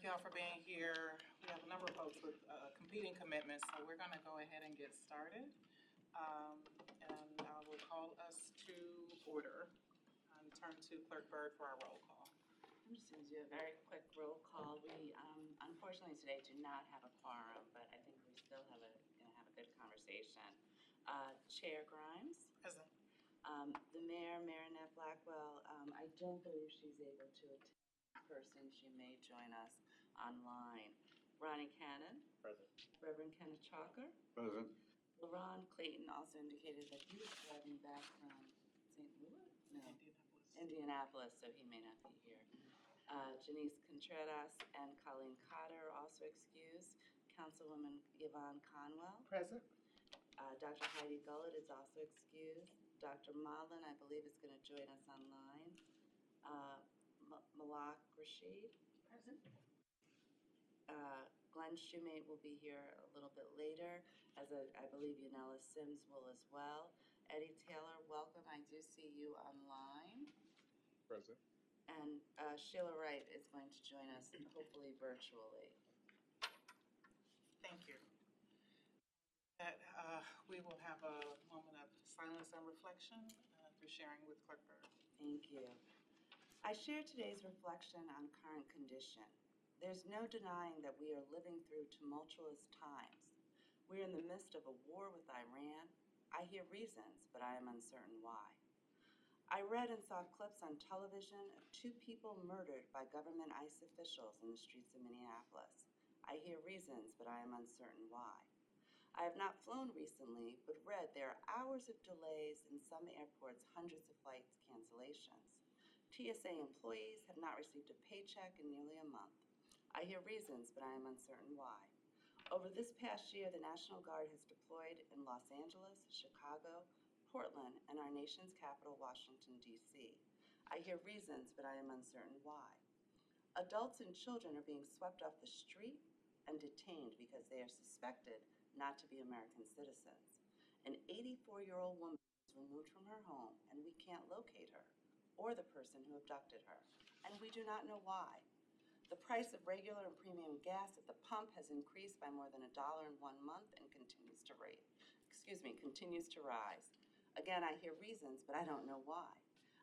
you all for being here. We have a number of folks with competing commitments, so we're going to go ahead and get started. And I will call us to order and turn to Clerk Byrd for our roll call. I'm just going to do a very quick roll call. We unfortunately today do not have a quorum, but I think we still going to have a good conversation. Chair Grimes. Present. The Mayor, Marinette Blackwell, I don't believe she's able to attend in person. She may join us online. Ronnie Cannon. Present. Reverend Kenneth Chalker. Present. LaRon Clayton also indicated that he was driving back from St. Louis? No, Indianapolis, so he may not be here. Janice Contreras and Colleen Cotter are also excused. Councilwoman Yvonne Conwell. Present. Dr. Heidi Gullett is also excused. Dr. Modlin, I believe, is going to join us online. Malak Rashid. Present. Glenn Shoemate will be here a little bit later, as I believe Yanela Sims will as well. Eddie Taylor, welcome. I do see you online. Present. And Sheila Wright is going to join us, hopefully virtually. Thank you. We will have a moment of silence and reflection through sharing with Clerk Byrd. Thank you. I share today's reflection on current condition. There's no denying that we are living through tumultuous times. We're in the midst of a war with Iran. I hear reasons, but I am uncertain why. I read and saw clips on television of 2 people murdered by government ICE officials in the streets of Minneapolis. I hear reasons, but I am uncertain why. I have not flown recently, but read there are hours of delays in some airports, hundreds of flights cancellations. TSA employees have not received a paycheck in nearly a month. I hear reasons, but I am uncertain why. Over this past year, the National Guard has deployed in Los Angeles, Chicago, Portland, and our nation's capital, Washington, D.C. I hear reasons, but I am uncertain why. Adults and children are being swept off the street and detained because they are suspected not to be American citizens. An 84-year-old woman was removed from her home, and we can't locate her or the person who abducted her, and we do not know why. The price of regular and premium gas at the pump has increased by more than $1 in 1 month and continues to rise. Again, I hear reasons, but I don't know why.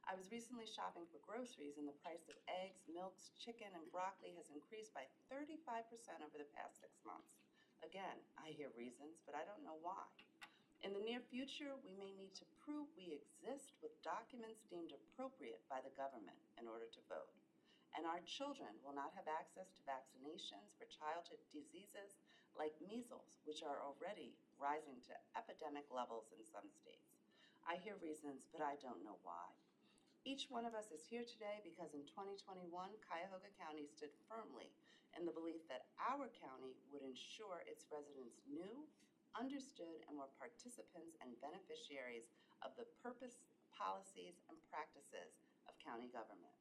I was recently shopping for groceries, and the price of eggs, milks, chicken, and broccoli has increased by 35% over the past 6 months. Again, I hear reasons, but I don't know why. In the near future, we may need to prove we exist with documents deemed appropriate by the government in order to vote. And our children will not have access to vaccinations for childhood diseases like measles, which are already rising to epidemic levels in some states. I hear reasons, but I don't know why. Each one of us is here today because in 2021, Cuyahoga County stood firmly in the belief that our county would ensure its residents knew, understood, and were participants and beneficiaries of the purpose, policies, and practices of county government.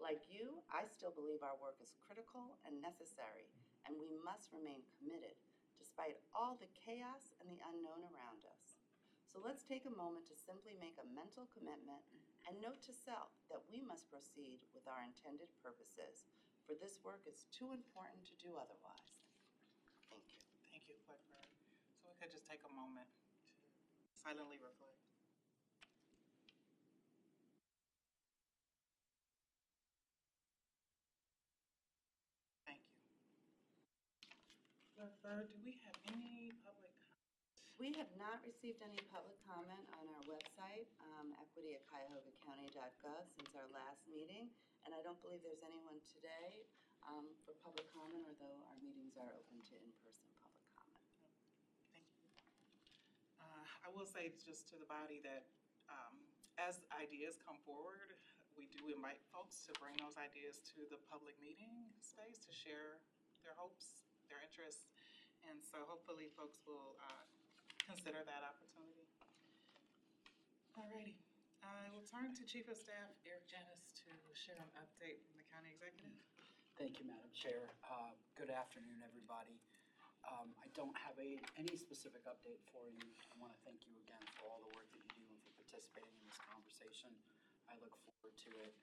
Like you, I still believe our work is critical and necessary, and we must remain committed despite all the chaos and the unknown around us. So let's take a moment to simply make a mental commitment and note to self that we must proceed with our intended purposes, for this work is too important to do otherwise. Thank you. Thank you, Clerk Byrd. So we could just take a moment to silently reflect. Thank you. Clerk Byrd, do we have any public comment? We have not received any public comment on our website, equity@cuyahogacounty.gov, since our last meeting, and I don't believe there's anyone today for public comment, although our meetings are open to in-person public comment. Thank you. I will say just to the body that as ideas come forward, we do invite folks to bring those ideas to the public meeting space to share their hopes, their interests, and so hopefully folks will consider that opportunity. All righty. I will turn to Chief of Staff Eric Janis to share an update from the County Executive. Thank you, Madam Chair. Good afternoon, everybody. I don't have any specific update for you. I want to thank you again for all the work that you do and for participating in this conversation. I look forward to it.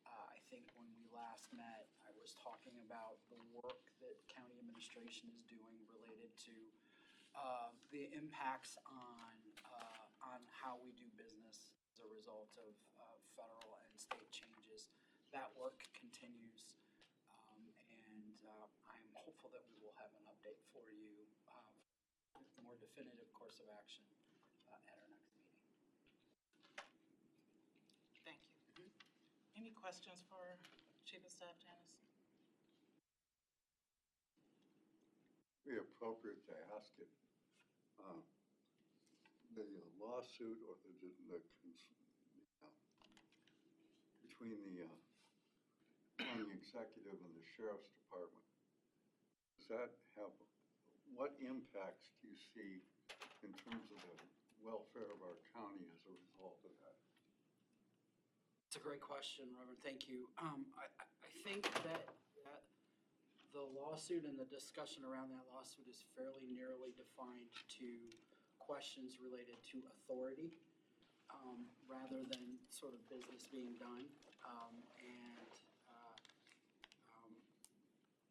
I think when we last met, I was talking about the work that county administration is doing related to the impacts on how we do business as a result of federal and state changes. That work continues, and I'm hopeful that we will have an update for you, more definitive course of action at our next meeting. Thank you. Any questions for Chief of Staff Janice? Be appropriate to ask if the lawsuit or between the county executive and the sheriff's department, does that have, what impacts do you see in terms of the welfare of our county as a result of that? It's a great question, Reverend. Thank you. I think that the lawsuit and the discussion around that lawsuit is fairly narrowly defined to questions related to authority, rather than sort of business being done.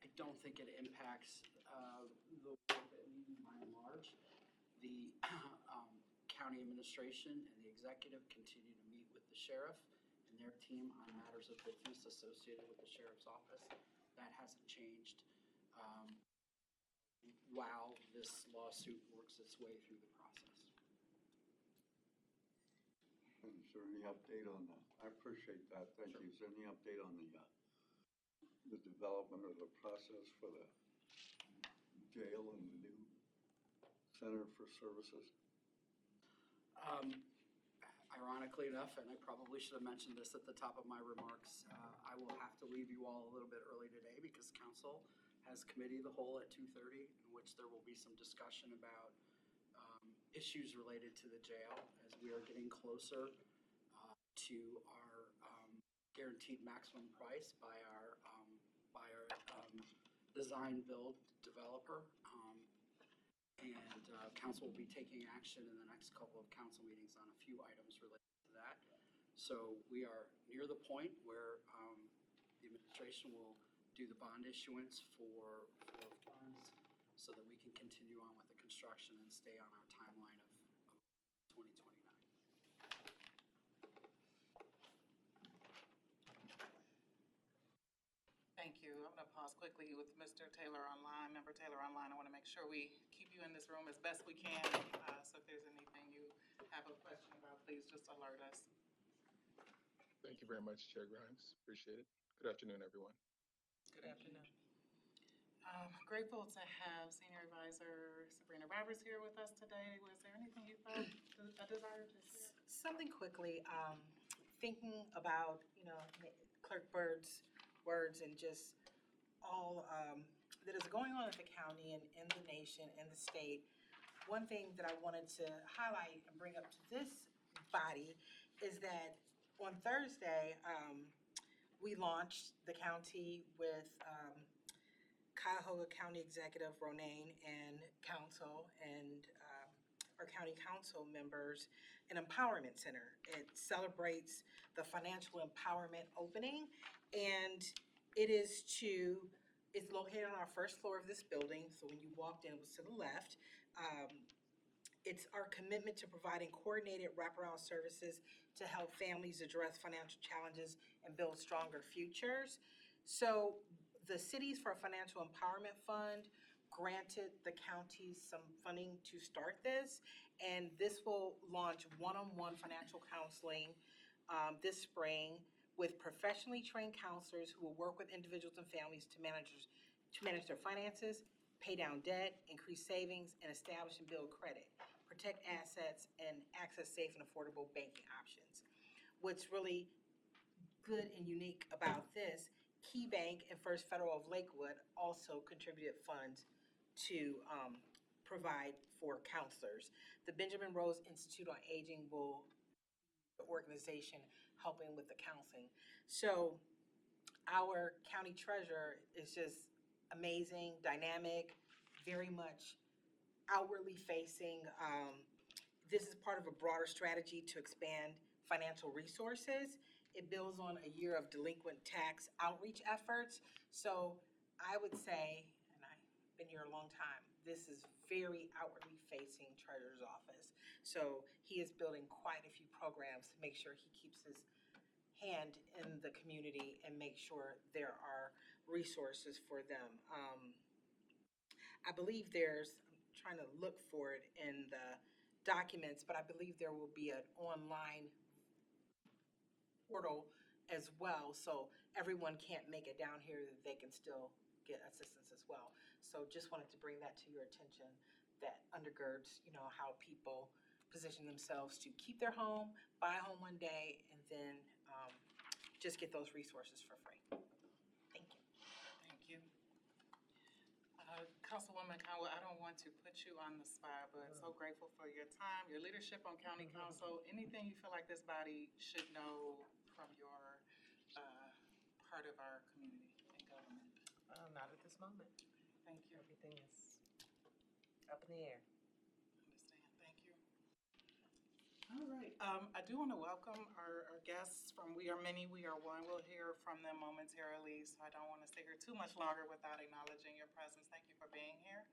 I don't think it impacts the work that we do by and large. The county administration and the executive continue to meet with the sheriff and their team on matters of business associated with the sheriff's office. That hasn't changed while this lawsuit works its way through the process. And is there any update on that? I appreciate that, thank you. Is there any update on the development or the process for the jail and the new Center for Services? Ironically enough, and I probably should have mentioned this at the top of my remarks, I will have to leave you all a little bit early today because council has committee of the whole at 2:30, in which there will be some discussion about issues related to the jail as we are getting closer to our guaranteed maximum price by our design build developer. And council will be taking action in the next couple of council meetings on a few items related to that. So we are near the point where the administration will do the bond issuance for funds so that we can continue on with the construction and stay on our timeline of 2029. Thank you. I'm going to pause quickly with Mr. Taylor online. Member Taylor online, I want to make sure we keep you in this room as best we can. So if there's anything you have a question about, please just alert us. Thank you very much, Chair Grimes. Appreciate it. Good afternoon, everyone. Good afternoon. Grateful to have Senior Advisor Sabrina Roberts here with us today. Was there anything you felt a desire to share? Something quickly, thinking about, Clerk Bird's words and just all that is going on at the county and in the nation and the state. One thing that I wanted to highlight and bring up to this body is that on Thursday, we launched the county with Cuyahoga County Executive Ronayne and council and our county council members an empowerment center. It celebrates the financial empowerment opening, and it's located on our first floor of this building. So when you walked in, it was to the left. It's our commitment to providing coordinated wraparound services to help families address financial challenges and build stronger futures. So the Cities for Financial Empowerment Fund granted the counties some funding to start this, and this will launch one-on-one financial counseling this spring with professionally trained counselors who will work with individuals and families to manage their finances, pay down debt, increase savings, and establish and build credit, protect assets, and access safe and affordable banking options. What's really good and unique about this, Key Bank and First Federal of Lakewood also contributed funds to provide for counselors. The Benjamin Rose Institute on Aging will be the organization helping with the counseling. So our county treasurer is just amazing, dynamic, very much outwardly facing. This is part of a broader strategy to expand financial resources it builds on a year of delinquent tax outreach efforts. So I would say, and I've been here a long time, this is very outwardly facing treasurer's office. So he is building quite a few programs to make sure he keeps his hand in the community and make sure there are resources for them. I believe I'm trying to look for it in the documents, but I believe there will be an online portal as well, so everyone can't make it down here, they can still get assistance as well. So just wanted to bring that to your attention, that undergirds, how people position themselves to keep their home, buy a home one day, and then just get those resources for free. Thank you. Thank you. Councilwoman Conwell, I don't want to put you on the spot, but so grateful for your time, your leadership on county council. Anything you feel like this body should know from your part of our community and government? Not at this moment. Thank you. Everything is up in the air. Understand. Thank you. All right. I do want to welcome our guests from We Are Many, We Are One. We'll hear from them momentarily, so I don't want to stay here too much longer without acknowledging your presence. Thank you for being here.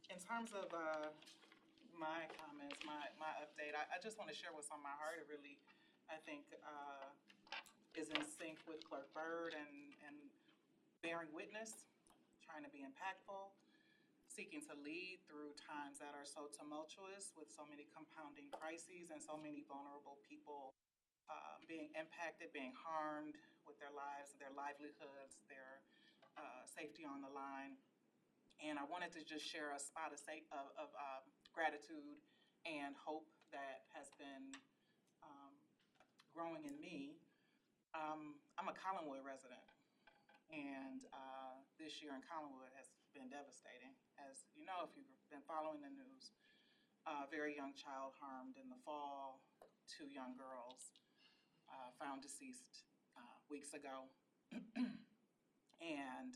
In terms of my comments, my update, I just want to share what's on my heart. It really, I think, is in sync with Clerk Byrd and bearing witness, trying to be impactful, seeking to lead through times that are so tumultuous with so many compounding crises and so many vulnerable people being impacted, being harmed with their lives, their livelihoods, their safety on the line. And I wanted to just share a spot of gratitude and hope that has been growing in me. I'm a Collinwood resident, and this year in Collinwood has been devastating. As you know, if you've been following the news, a very young child harmed in the fall, 2 young girls found deceased weeks ago. And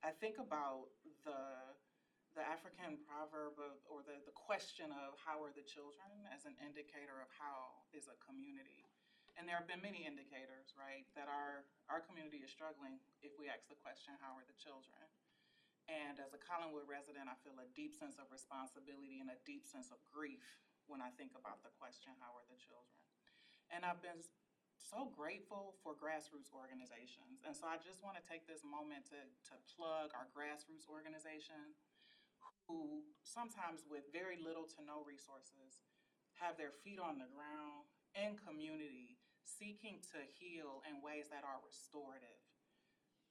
I think about the African proverb or the question of how are the children as an indicator of how is a community. And there have been many indicators, right, that our community is struggling if we ask the question, how are the children? And as a Collinwood resident, I feel a deep sense of responsibility and a deep sense of grief when I think about the question, how are the children? And I've been so grateful for grassroots organizations. And so I just want to take this moment to plug our grassroots organization, who sometimes with very little to no resources have their feet on the ground in community, seeking to heal in ways that are restorative.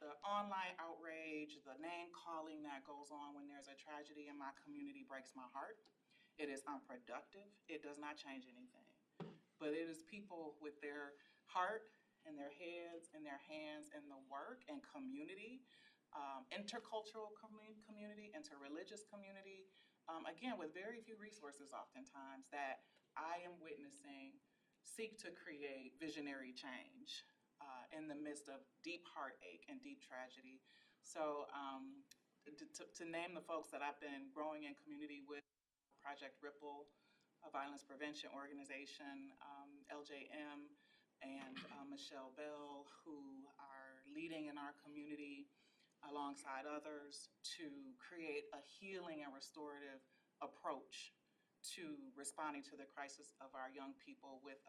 The online outrage, the name calling that goes on when there's a tragedy in my community breaks my heart. It is unproductive. It does not change anything. But it is people with their heart and their heads and their hands in the work and community, intercultural community, interreligious community, again, with very few resources oftentimes, that I am witnessing seek to create visionary change in the midst of deep heartache and deep tragedy. So to name the folks that I've been growing in community with, Project Ripple, a violence prevention organization, LJM, and Michelle Bell, who are leading in our community alongside others to create a healing and restorative approach to responding to the crisis of our young people, with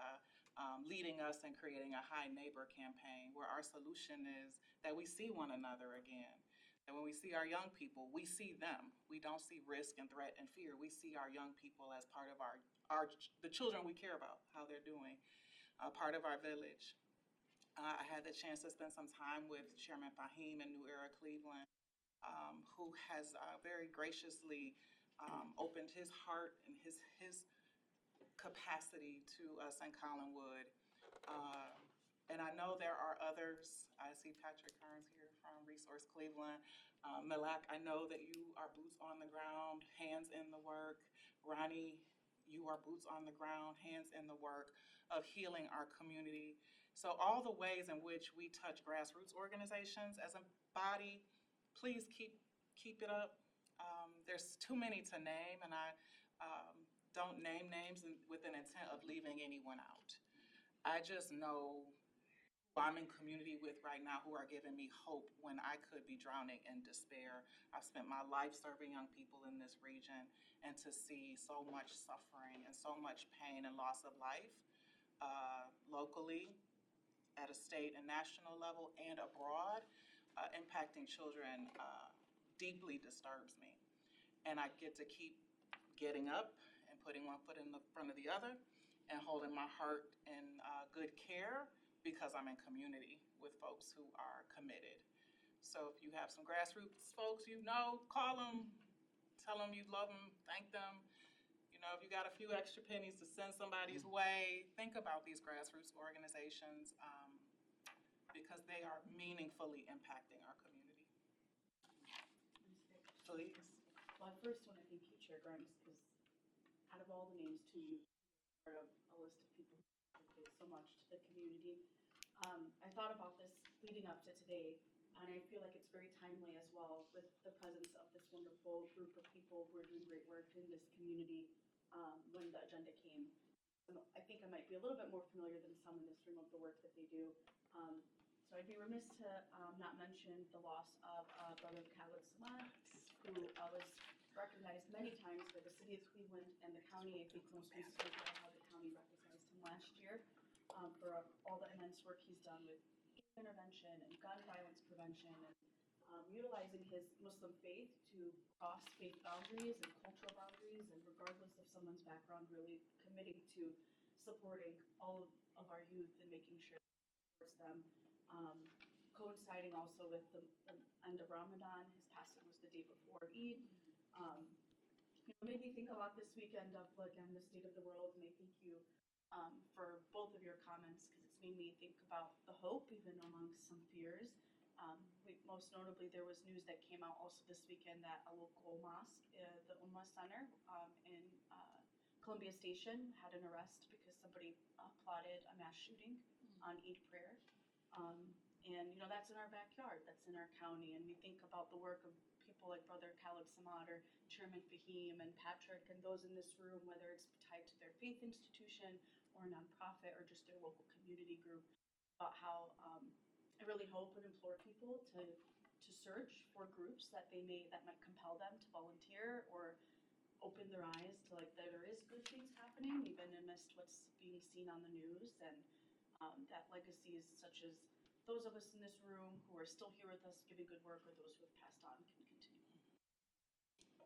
leading us in creating a High Neighbor campaign, where our solution is that we see one another again. And when we see our young people, we see them. We don't see risk and threat and fear. We see our young people as part of the children we care about, how they're doing, part of our village. I had the chance to spend some time with Chairman Fahim in New Era, Cleveland, who has very graciously opened his heart and his capacity to us in Collinwood. And I know there are others. I see Patrick Kearns here from Resource Cleveland. Malak, I know that you are boots on the ground, hands in the work. Ronnie, you are boots on the ground, hands in the work of healing our community. So all the ways in which we touch grassroots organizations as a body, please keep it up. There's too many to name, and don't name names with an intent of leaving anyone out. I just know who I'm in community with right now who are giving me hope when I could be drowning in despair. I've spent my life serving young people in this region, and to see so much suffering and so much pain and loss of life locally, at a state and national level, and abroad, impacting children deeply disturbs me. And I get to keep getting up and putting one foot in the front of the other and holding my heart in good care because I'm in community with folks who are committed. So if you have some grassroots folks you know, call them, tell them you love them, thank them. You know, if you got a few extra pennies to send somebody's way, think about these grassroots organizations because they are meaningfully impacting our community. Please. Well, I first want to thank you, Chair Grimes, because out of all the names too, you're part of a list of people who give so much to the community. I thought about this leading up to today, and I feel like it's very timely as well with the presence of this wonderful group of people who are doing great work in this community when the agenda came. I think I might be a little bit more familiar than some in this room of the work that they do. So I'd be remiss to not mention the loss of Brother Khalid Samad, who was recognized many times by the city of Cleveland and the county. I think most recently by how the county recognized him last year for all the immense work he's done with intervention and gun violence prevention and utilizing his Muslim faith to cross faith boundaries and cultural boundaries, and regardless of someone's background, really committing to supporting all of our youth and making sure it supports them. Coinciding also with the end of Ramadan, his passing was the day before Eid. Made me think a lot this weekend of, again, the state of the world, and I thank you for both of your comments, because it's made me think about the hope, even amongst some fears. Most notably, there was news that came out also this weekend that a local mosque, the Ummah Center in Columbia Station, had an arrest because somebody plotted a mass shooting on Eid prayer. And, that's in our backyard, that's in our county, and we think about the work of people like Brother Khalid Samad or Chairman Fahim and Patrick and those in this room, whether it's tied to their faith institution or a nonprofit or just their local community group, about how I really hope and implore people to search for groups that might compel them to volunteer or open their eyes to that there is good things happening even amidst what's being seen on the news, and that legacies such as those of us in this room who are still here with us giving good work, or those who have passed on, can continue.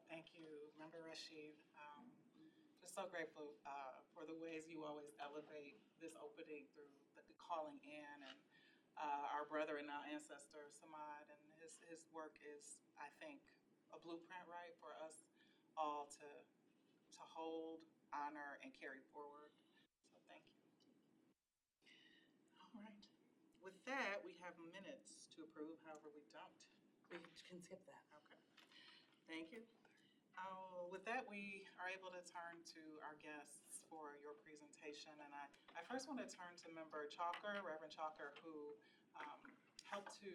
Thank you, Member Rashid. Just so grateful for the ways you always elevate this opening through the calling in, and our brother and our ancestor Samad, and his work is, I think, a blueprint, right, for us all to hold, honor, and carry forward. So thank you. All right. With that, we have minutes to approve. However, we don't. We can skip that. Okay. Thank you. With that, we are able to turn to our guests for your presentation. And I first want to turn to Member Chalker, Reverend Chalker, who helped to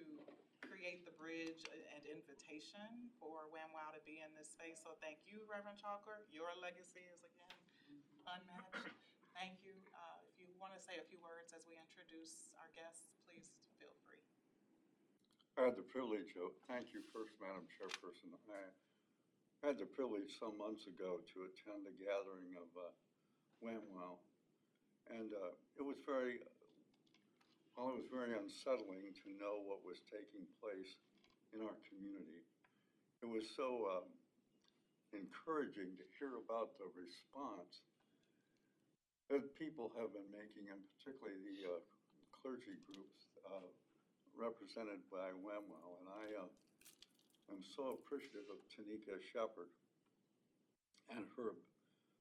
create the bridge and invitation for WAMWOW to be in this space. So thank you, Reverend Chalker. Your legacy is, again, unmatched. Thank you. If you want to say a few words as we introduce our guests, please feel free. I had the privilege of, thank you first, Madam Chairperson. I had the privilege some months ago to attend a gathering of WAMWOW, and it was very unsettling to know what was taking place in our community. It was so encouraging to hear about the response that people have been making, and particularly the clergy groups represented by WAMWOW. And I am so appreciative of Tanika Shepard and her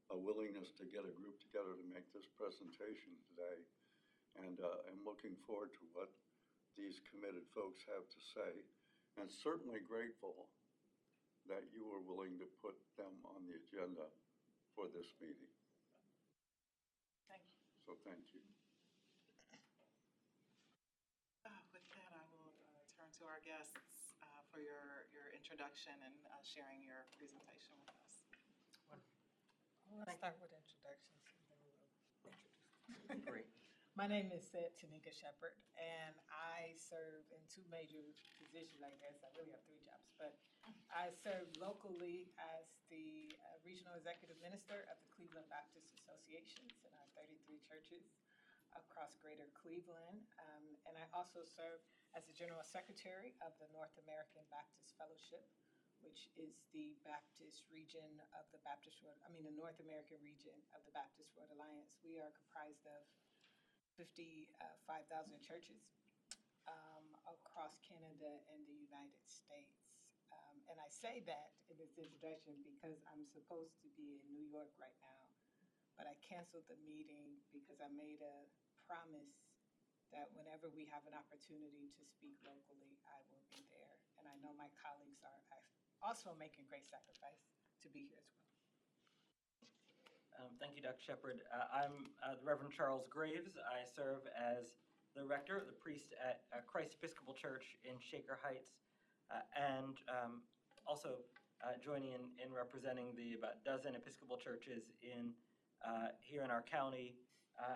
willingness to get a group together to make this presentation today. And I'm looking forward to what these committed folks have to say, and certainly grateful that you were willing to put them on the agenda for this meeting. Thank you. So thank you. With that, I will turn to our guests for your introduction and sharing your presentation with us. All Let's start with introductions. And then we'll introduce. Great. My name is Tanika Shepherd, and I serve in two major positions, I guess. I really have three jobs, but I serve locally as the Regional Executive Minister of the Cleveland Baptist Associations in our 33 churches across Greater Cleveland. And I also serve as the General Secretary of the North American Baptist Fellowship, which is the Baptist region of the the North American region of the Baptist World Alliance. We are comprised of 55,000 churches across Canada and the United States. And I say that in this introduction because I'm supposed to be in New York right now, but I canceled the meeting because I made a promise that whenever we have an opportunity to speak locally, I will be there. And I know my colleagues are also making great sacrifice to be here as well. Thank you, Dr. Shepherd. I'm the Reverend Charles Graves. I serve as the rector, the priest at Christ Episcopal Church in Shaker Heights, and also joining in representing the about dozen Episcopal churches here in our county.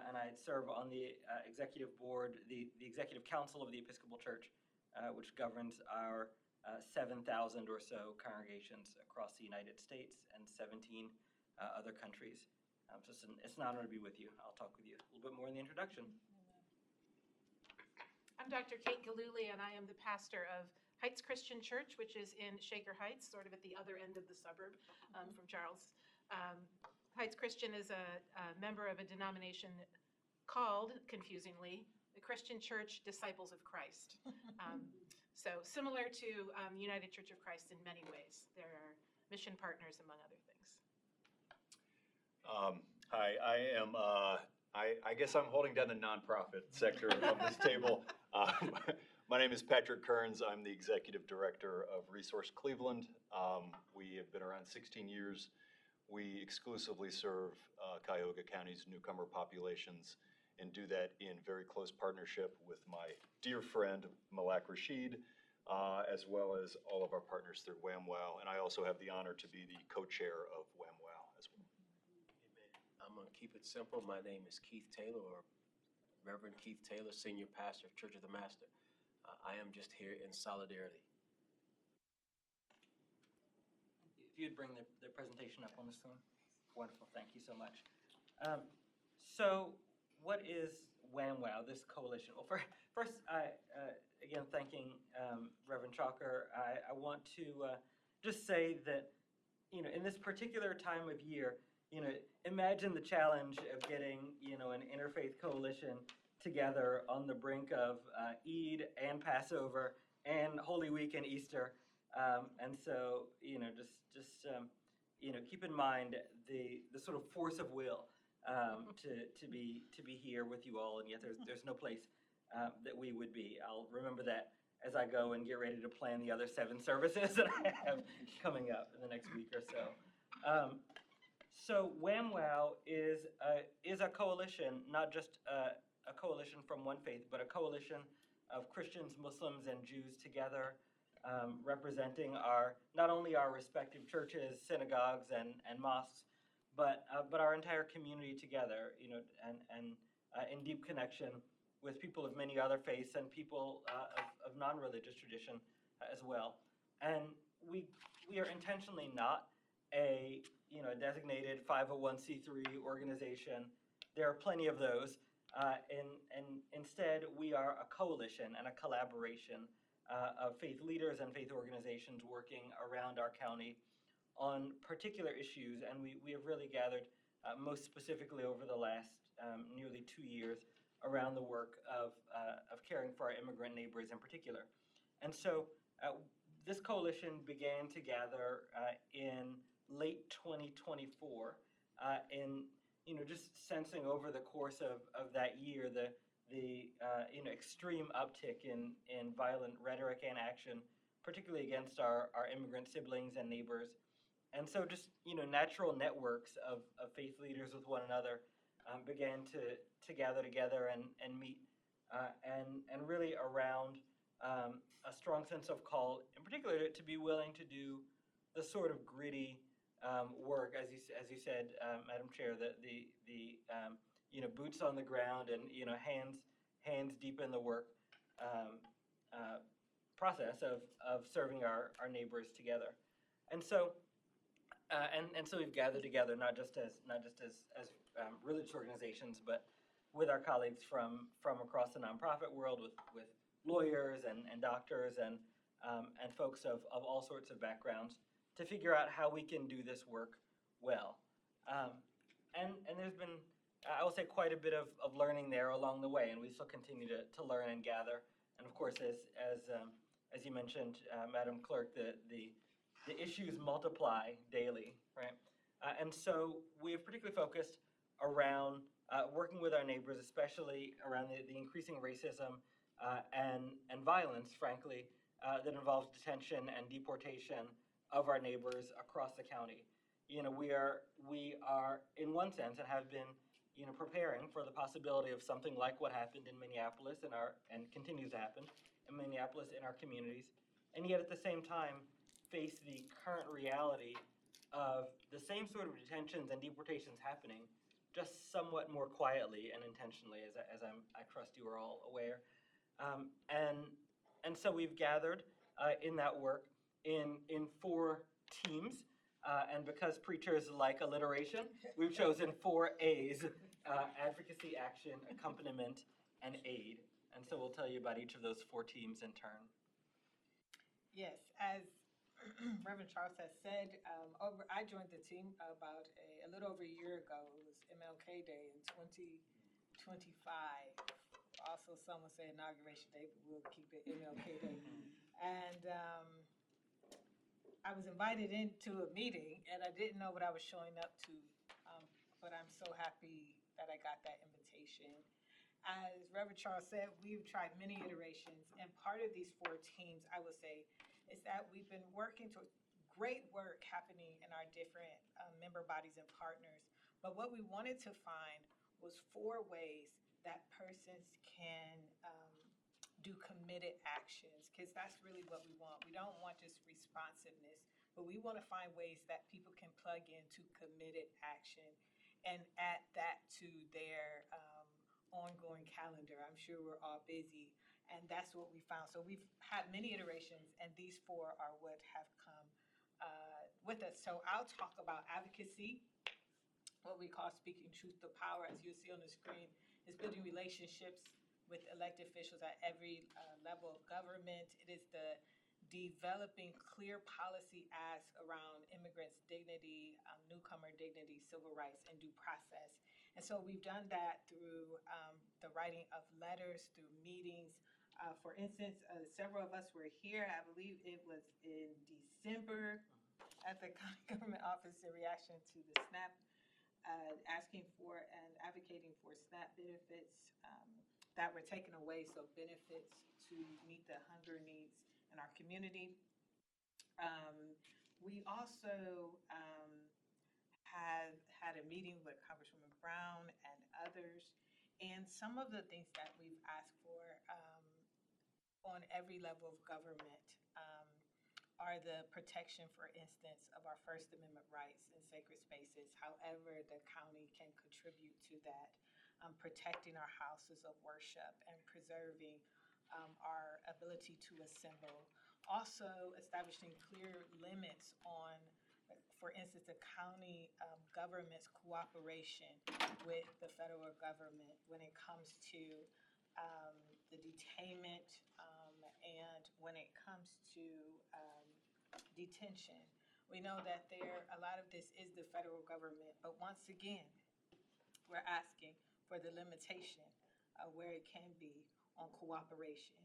And I serve on the executive board, the executive council of the Episcopal Church, which governs our 7,000 or so congregations across the United States and 17 other countries. So it's an honor to be with you. I'll talk with you a little bit more in the introduction. I'm Dr. Kate Galuli, and I am the pastor of Heights Christian Church, which is in Shaker Heights, sort of at the other end of the suburb from Charles. Heights Christian is a member of a denomination called, confusingly, the Christian Church Disciples of Christ. So similar to United Church of Christ in many ways. There are mission partners, among other things. Hi, I am, I guess I'm holding down the nonprofit sector of this table. My name is Patrick Kearns. I'm the Executive Director of Resource Cleveland. We have been around 16 years. We exclusively serve Cuyahoga County's newcomer populations and do that in very close partnership with my dear friend, Malak Rashid, as well as all of our partners through WAMWOW. And I also have the honor to be the co-chair of WAMWOW as well. I'm going to keep it simple. My name is Keith Taylor, or Reverend Keith Taylor, Senior Pastor of Church of the Master. I am just here in solidarity. If you'd bring the presentation up on the screen. Wonderful, thank you so much. So what is WAMWOW, this coalition? Well, first, again, thanking Reverend Chalker, I want to just say that, in this particular time of year, imagine the challenge of getting, an interfaith coalition together on the brink of Eid and Passover and Holy Week and Easter. And so, just keep in mind the sort of force of will to be here with you all, and yet there's no place that we would be. I'll remember that as I go and get ready to plan the other 7 services that I have coming up in the next week or so. So WAMWOW is a coalition, not just a coalition from one faith, but a coalition of Christians, Muslims, and Jews together, representing not only our respective churches, synagogues, and mosques, but our entire community together, and in deep connection with people of many other faiths and people of non-religious tradition as well. And we are intentionally not a designated 501c3 organization. There are plenty of those, and instead we are a coalition and a collaboration of faith leaders and faith organizations working around our county on particular issues, and we have really gathered most specifically over the last nearly 2 years around the work of caring for our immigrant neighbors in particular. And so this coalition began to gather in late 2024, in just sensing over the course of that year the extreme uptick in violent rhetoric and action, particularly against our immigrant siblings and neighbors. And so just natural networks of faith leaders with one another began to gather together and meet, and really around a strong sense of call, in particular, to be willing to do the sort of gritty work, as you said, Madam Chair, the boots on the ground and hands deep in the work process of serving our neighbors together, and so we've gathered together not just as religious organizations, but with our colleagues from across the nonprofit world, with lawyers and doctors and folks of all sorts of backgrounds, to figure out how we can do this work well. And there's been, I will say, quite a bit of learning there along the way, and we still continue to learn and gather. And of course, as you mentioned, Madam Clerk, the issues multiply daily, right? And so we have particularly focused around working with our neighbors, especially around the increasing racism and violence, frankly, that involves detention and deportation of our neighbors across the county. We are in one sense and have been preparing for the possibility of something like what happened in Minneapolis and continues to happen in Minneapolis in our communities, and yet at the same time face the current reality of the same sort of detentions and deportations happening, just somewhat more quietly and intentionally, as I trust you are all aware. And so we've gathered in that work in 4 teams, and because preachers like alliteration, we've chosen 4 A's: advocacy, action, accompaniment, and aid. And so we'll tell you about each of those 4 teams in turn. Yes, as Reverend Charles has said, I joined the team about a little over a year ago. It was MLK Day in 2025. Also, some would say Inauguration Day, but we'll keep it MLK Day. And I was invited into a meeting, and I didn't know what I was showing up to, but I'm so happy that I got that invitation. As Reverend Charles said, we've tried many iterations, and part of these 4 teams, I would say, is that we've been working to great work happening in our different member bodies and partners. But what we wanted to find was 4 ways that persons can do committed actions, because that's really what we want. We don't want just responsiveness, but we want to find ways that people can plug into committed action and add that to their ongoing calendar. I'm sure we're all busy, and that's what we found. So we've had many iterations, and these 4 are what have come with us. So I'll talk about advocacy, what we call speaking truth to power, as you'll see on the screen, is building relationships with elected officials at every level of government. It is the developing clear policy asks around immigrants' dignity, newcomer dignity, civil rights, and due process. And so we've done that through the writing of letters, through meetings. For instance, several of us were here, I believe it was in December, at the county government office in reaction to the SNAP, asking for and advocating for SNAP benefits that were taken away, so benefits to meet the hunger needs in our community. We also had a meeting with Congresswoman Brown and others, and some of the things that we've asked for on every level of government are the protection, for instance, of our First Amendment rights in sacred spaces, however the county can contribute to that, protecting our houses of worship and preserving our ability to assemble. Also establishing clear limits on, for instance, the county government's cooperation with the federal government when it comes to the detainment and when it comes to detention. We know that a lot of this is the federal government, but once again, we're asking for the limitation where it can be on cooperation.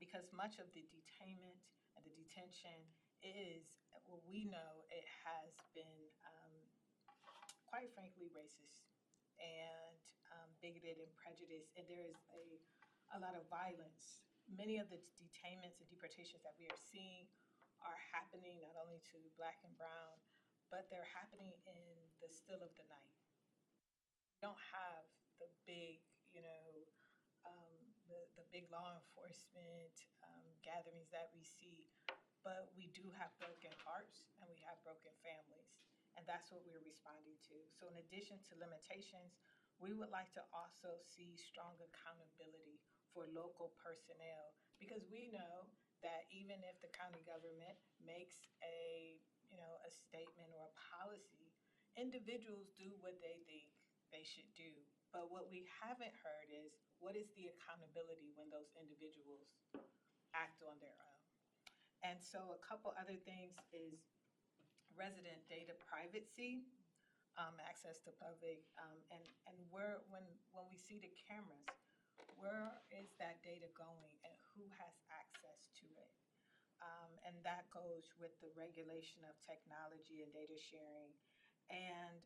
Because much of the detainment and the detention is, well, we know it has been, quite frankly, racist and bigoted and prejudiced, and there is a lot of violence. Many of the detainments and deportations that we are seeing are happening not only to Black and brown, but they're happening in the still of the night. We don't have the big, the big law enforcement gatherings that we see, but we do have broken hearts and we have broken families. that's what we're responding to. So in addition to limitations, we would like to also see strong accountability for local personnel, because we know that even if the county government makes a, a statement or a policy, individuals do what they think they should do. But what we haven't heard is, what is the accountability when those individuals act on their own? And so a couple other things is resident data privacy, access to public, and where, when we see the cameras, where is that data going and who has access to it? And that goes with the regulation of technology and data sharing. And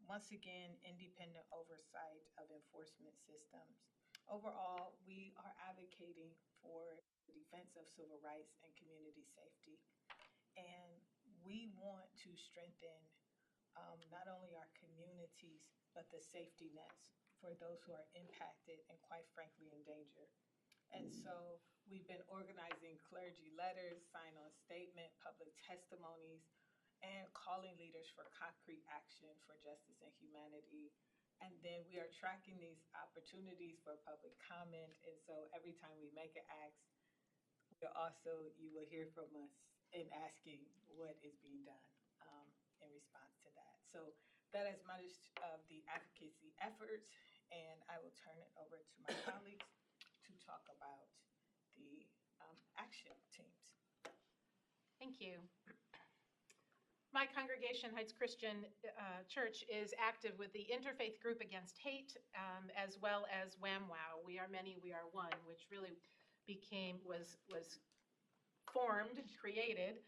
once again, independent oversight of enforcement systems. Overall, we are advocating for the defense of civil rights and community safety. And we want to strengthen not only our communities, but the safety nets for those who are impacted and quite frankly in danger. And so we've been organizing clergy letters, sign-on statement, public testimonies, and calling leaders for concrete action for justice and humanity. And then we are tracking these opportunities for public comment. And so every time we make an ask, you will hear from us in asking what is being done in response to that. So that is much of the advocacy efforts, and I will turn it over to my colleagues to talk about the action teams. Thank you. My congregation, Heights Christian Church, is active with the Interfaith Group Against Hate, as well as WAMWOW, We Are Many, We Are One, which really was formed, created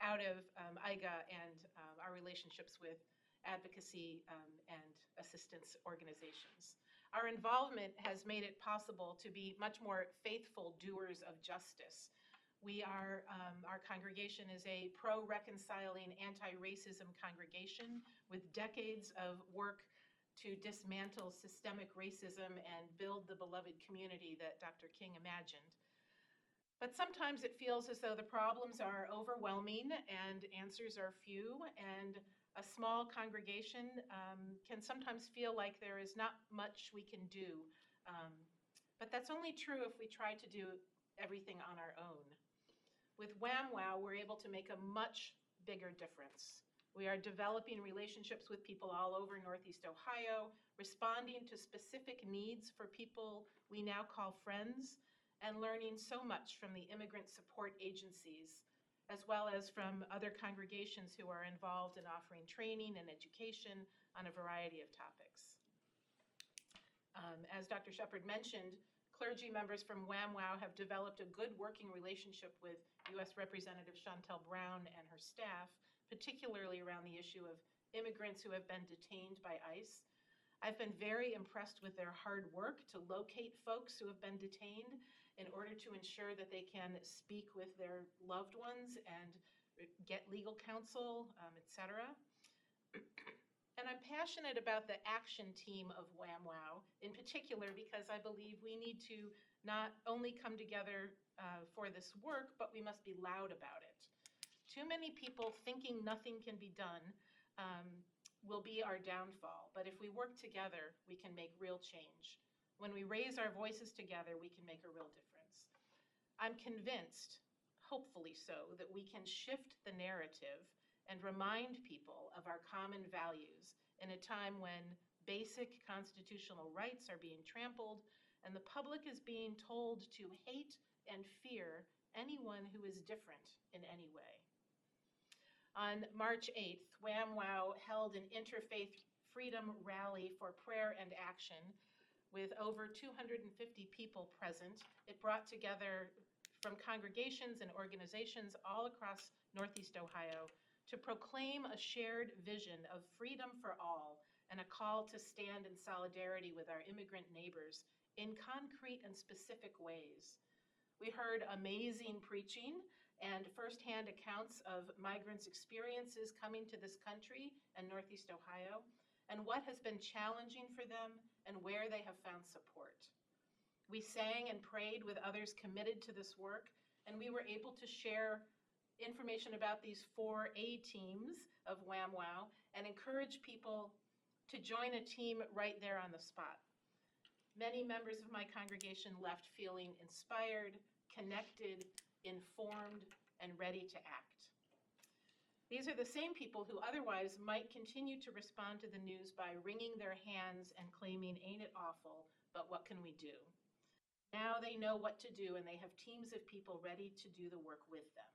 out of IGA and our relationships with advocacy and assistance organizations. Our involvement has made it possible to be much more faithful doers of justice. Our congregation is a pro-reconciling, anti-racism congregation with decades of work to dismantle systemic racism and build the beloved community that Dr. King imagined. But sometimes it feels as though the problems are overwhelming and answers are few, and a small congregation can sometimes feel like there is not much we can do. But that's only true if we try to do everything on our own. With WAMWOW, we're able to make a much bigger difference. We are developing relationships with people all over Northeast Ohio, responding to specific needs for people we now call friends, and learning so much from the immigrant support agencies, as well as from other congregations who are involved in offering training and education on a variety of topics. As Dr. Shepard mentioned, clergy members from WAMWOW have developed a good working relationship with U.S. Representative Shontel Brown and her staff, particularly around the issue of immigrants who have been detained by ICE. I've been very impressed with their hard work to locate folks who have been detained in order to ensure that they can speak with their loved ones and get legal counsel, etc. And I'm passionate about the action team of WAMWOW in particular because I believe we need to not only come together for this work, but we must be loud about it. Too many people thinking nothing can be done will be our downfall, but if we work together, we can make real change. When we raise our voices together, we can make a real difference. I'm convinced, hopefully so, that we can shift the narrative and remind people of our common values in a time when basic constitutional rights are being trampled and the public is being told to hate and fear anyone who is different in any way. On March 8th, WAMWOW held an interfaith freedom rally for prayer and action with over 250 people present. It brought together from congregations and organizations all across Northeast Ohio to proclaim a shared vision of freedom for all and a call to stand in solidarity with our immigrant neighbors in concrete and specific ways. We heard amazing preaching and firsthand accounts of migrants' experiences coming to this country and Northeast Ohio, and what has been challenging for them and where they have found support. We sang and prayed with others committed to this work, and we were able to share information about these 4A teams of Wham Wow and encourage people to join a team right there on the spot. Many members of my congregation left feeling inspired, connected, informed, and ready to act. These are the same people who otherwise might continue to respond to the news by wringing their hands and claiming, "Ain't it awful, but what can we do?" Now they know what to do, and they have teams of people ready to do the work with them.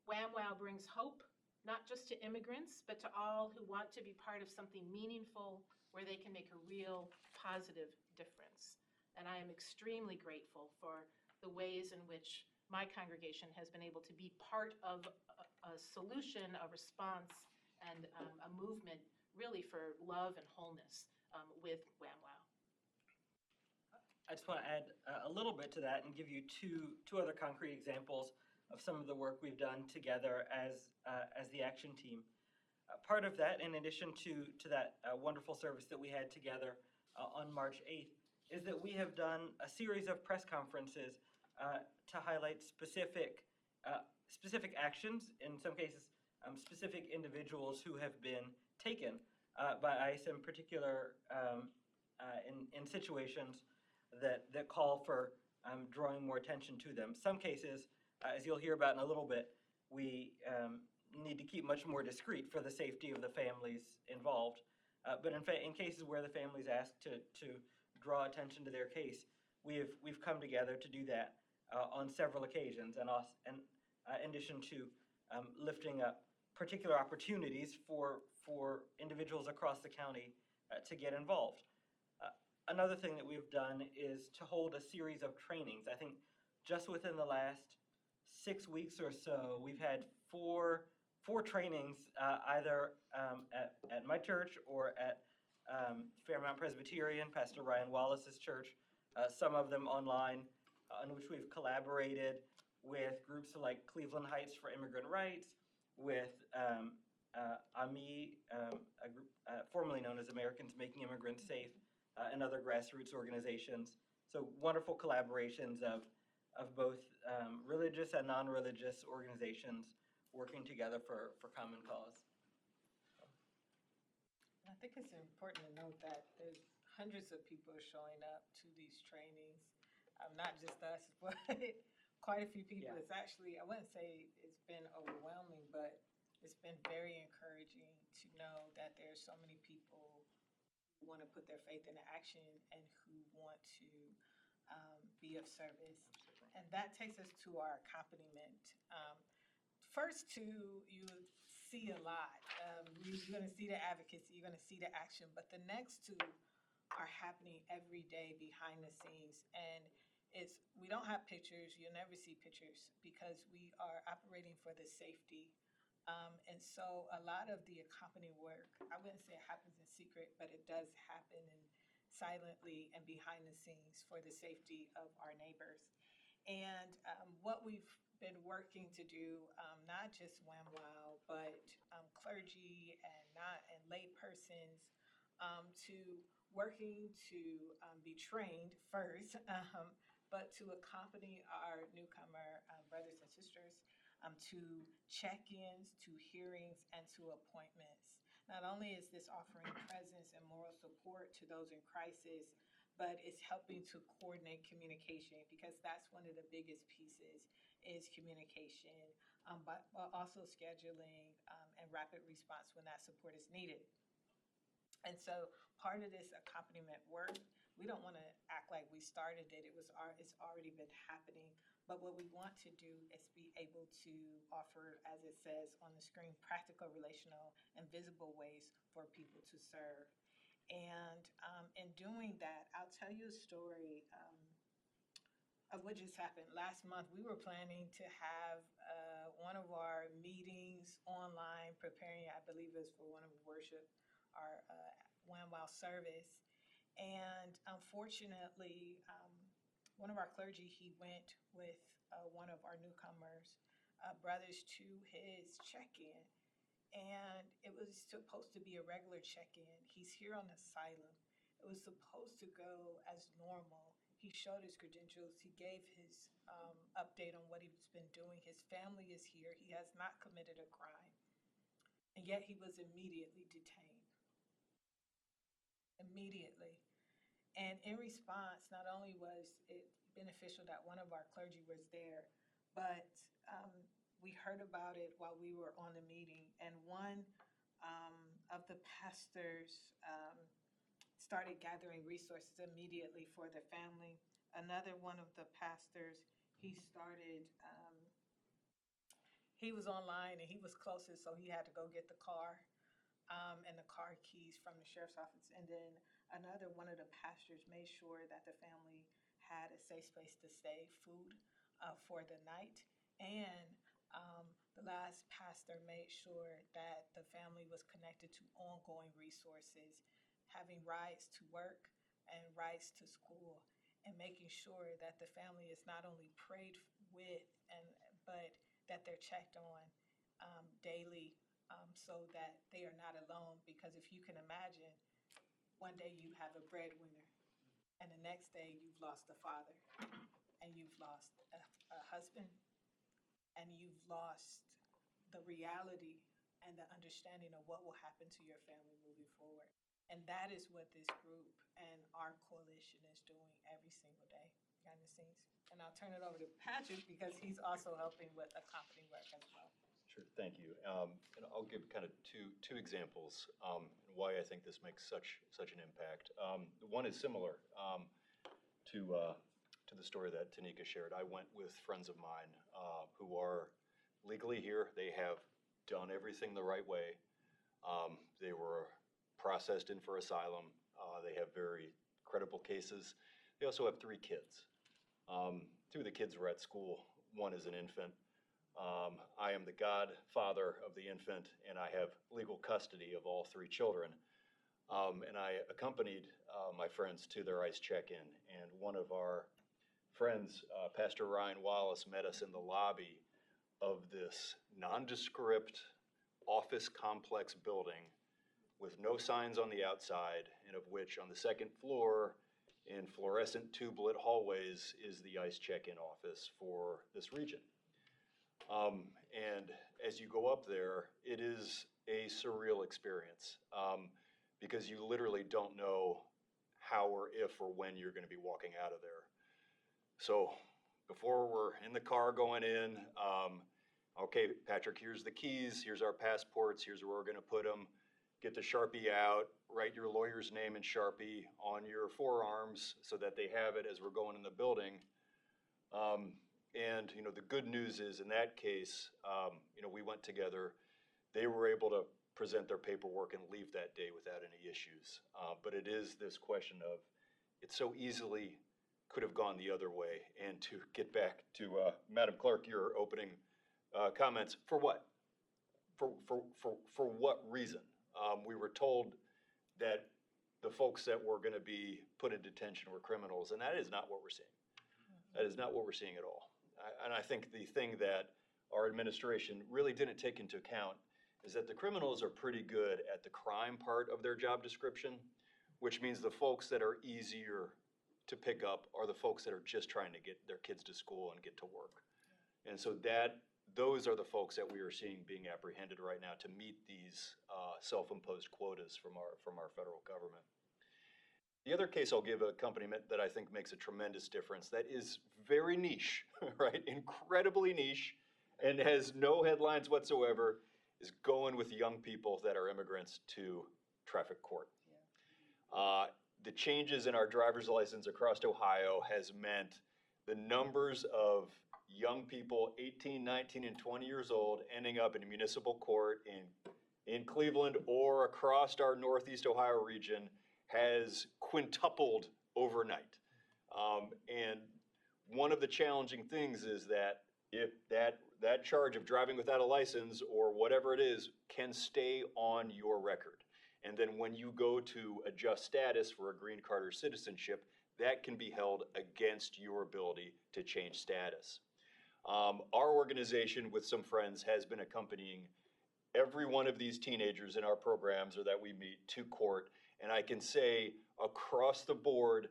Wham Wow brings hope, not just to immigrants, but to all who want to be part of something meaningful where they can make a real positive difference. And I am extremely grateful for the ways in which my congregation has been able to be part of a solution, a response, and a movement really for love and wholeness with Wham Wow. I just want to add a little bit to that and give you two other concrete examples of some of the work we've done together as the action team. Part of that, in addition to that wonderful service that we had together on March 8th, is that we have done a series of press conferences to highlight specific actions, in some cases specific individuals who have been taken by ICE, in particular in situations that call for drawing more attention to them. Some cases, as you'll hear about in a little bit, we need to keep much more discreet for the safety of the families involved. But in cases where the families ask to draw attention to their case, we've come together to do that on several occasions, and in addition to lifting up particular opportunities for individuals across the county to get involved. Another thing that we've done is to hold a series of trainings. I think just within the last 6 weeks or so, we've had four trainings, either at my church or at Fairmount Presbyterian, Pastor Ryan Wallace's church, some of them online, in which we've collaborated with groups like Cleveland Heights for Immigrant Rights, with AMI, a group formerly known as Americans Making Immigrants Safe, and other grassroots organizations. So wonderful collaborations of both religious and non-religious organizations working together for common cause. I think it's important to note that there's hundreds of people showing up to these trainings, not just us, but quite a few people. Yeah. It's actually, I wouldn't say it's been overwhelming, but it's been very encouraging to know that there's so many people who want to put their faith into action and who want to be of service. And that takes us to our accompaniment. First two, you see a lot. You're going to see the advocacy, you're going to see the action, but the next two are happening every day behind the scenes. And we don't have pictures, you'll never see pictures, because we are operating for the safety. And so a lot of the accompanying work, I wouldn't say it happens in secret, but it does happen silently and behind the scenes for the safety of our neighbors. And what we've been working to do, not just Wham Wow, but clergy and lay persons, to working to be trained first, but to accompany our newcomer brothers and sisters to check-ins, to hearings, and to appointments. Not only is this offering presence and moral support to those in crisis, but it's helping to coordinate communication, because that's one of the biggest pieces is communication, but also scheduling and rapid response when that support is needed. And so part of this accompaniment work, we don't want to act like we started it. It's already been happening. But what we want to do is be able to offer, as it says on the screen, practical, relational, and visible ways for people to serve. And in doing that, I'll tell you a story of what just happened. Last month, we were planning to have one of our meetings online, preparing, I believe it was for one of the worship, our Wham Wow service. And unfortunately, one of our clergy, he went with one of our newcomers, brothers, to his check-in. And it was supposed to be a regular check-in. He's here on asylum. It was supposed to go as normal. he showed his credentials, he gave his update on what he's been doing. His family is here. He has not committed a crime, and yet he was immediately detained. Immediately. And in response, not only was it beneficial that one of our clergy was there, but we heard about it while we were on the meeting, and one of the pastors started gathering resources immediately for the family. Another one of the pastors, he was online and he was closest, so he had to go get the car and the car keys from the sheriff's office. And then another one of the pastors made sure that the family had a safe place to stay, food for the night. And the last pastor made sure that the family was connected to ongoing resources, having rides to work and rides to school, and making sure that the family is not only prayed with, but that they're checked on daily, so that they are not alone. Because if you can imagine, one day you have a breadwinner, and the next day you've lost a father, and you've lost a husband, and you've lost the reality and the understanding of what will happen to your family moving forward. And that is what this group and our coalition is doing every single day behind the scenes. And I'll turn it over to Patrick because he's also helping with accompanying work as well. Sure, thank you. And I'll give kind of two examples why I think this makes such an impact. One is similar to the story that Tanika shared. I went with friends of mine who are legally here. They have done everything the right way. They were processed in for asylum. They have very credible cases. They also have 3 kids. 2 of the kids were at school. One is an infant. I am the godfather of the infant, and I have legal custody of all 3 children. And I accompanied my friends to their ICE check-in, and one of our friends, Pastor Ryan Wallace, met us in the lobby of this nondescript office complex building with no signs on the outside, and of which on the 2nd floor in fluorescent tube-lit hallways is the ICE check-in office for this region. And as you go up there, it is a surreal experience because you literally don't know how or if or when you're going to be walking out of there. So before we're in the car going in, okay, Patrick, here's the keys, here's our passports, here's where we're going to put them. Get the Sharpie out, write your lawyer's name in Sharpie on your forearms so that they have it as we're going in the building. And, you know, the good news is in that case, you know, we went together. They were able to present their paperwork and leave that day without any issues. But it is this question of, it so easily could have gone the other way. And to get back to Madam Clerk, your opening comments, for what? For what reason? We were told that the folks that were going to be put in detention were criminals, and that is not what we're seeing. That is not what we're seeing at all. And I think the thing that our administration really didn't take into account is that the criminals are pretty good at the crime part of their job description, which means the folks that are easier to pick up are the folks that are just trying to get their kids to school and get to work. And so those are the folks that we are seeing being apprehended right now to meet these self-imposed quotas from our federal government. The other case I'll give accompaniment that I think makes a tremendous difference, that is very niche, right? Incredibly niche and has no headlines whatsoever, is going with young people that are immigrants to traffic court. The changes in our driver's license across Ohio has meant the numbers of young people, 18, 19, and 20 years old, ending up in municipal court in Cleveland or across our Northeast Ohio region has quintupled overnight. And one of the challenging things is that if that charge of driving without a license or whatever it is can stay on your record. And then when you go to adjust status for a green card or citizenship, that can be held against your ability to change status. Our organization with some friends has been accompanying every one of these teenagers in our programs or that we meet to court. And I can say across the board,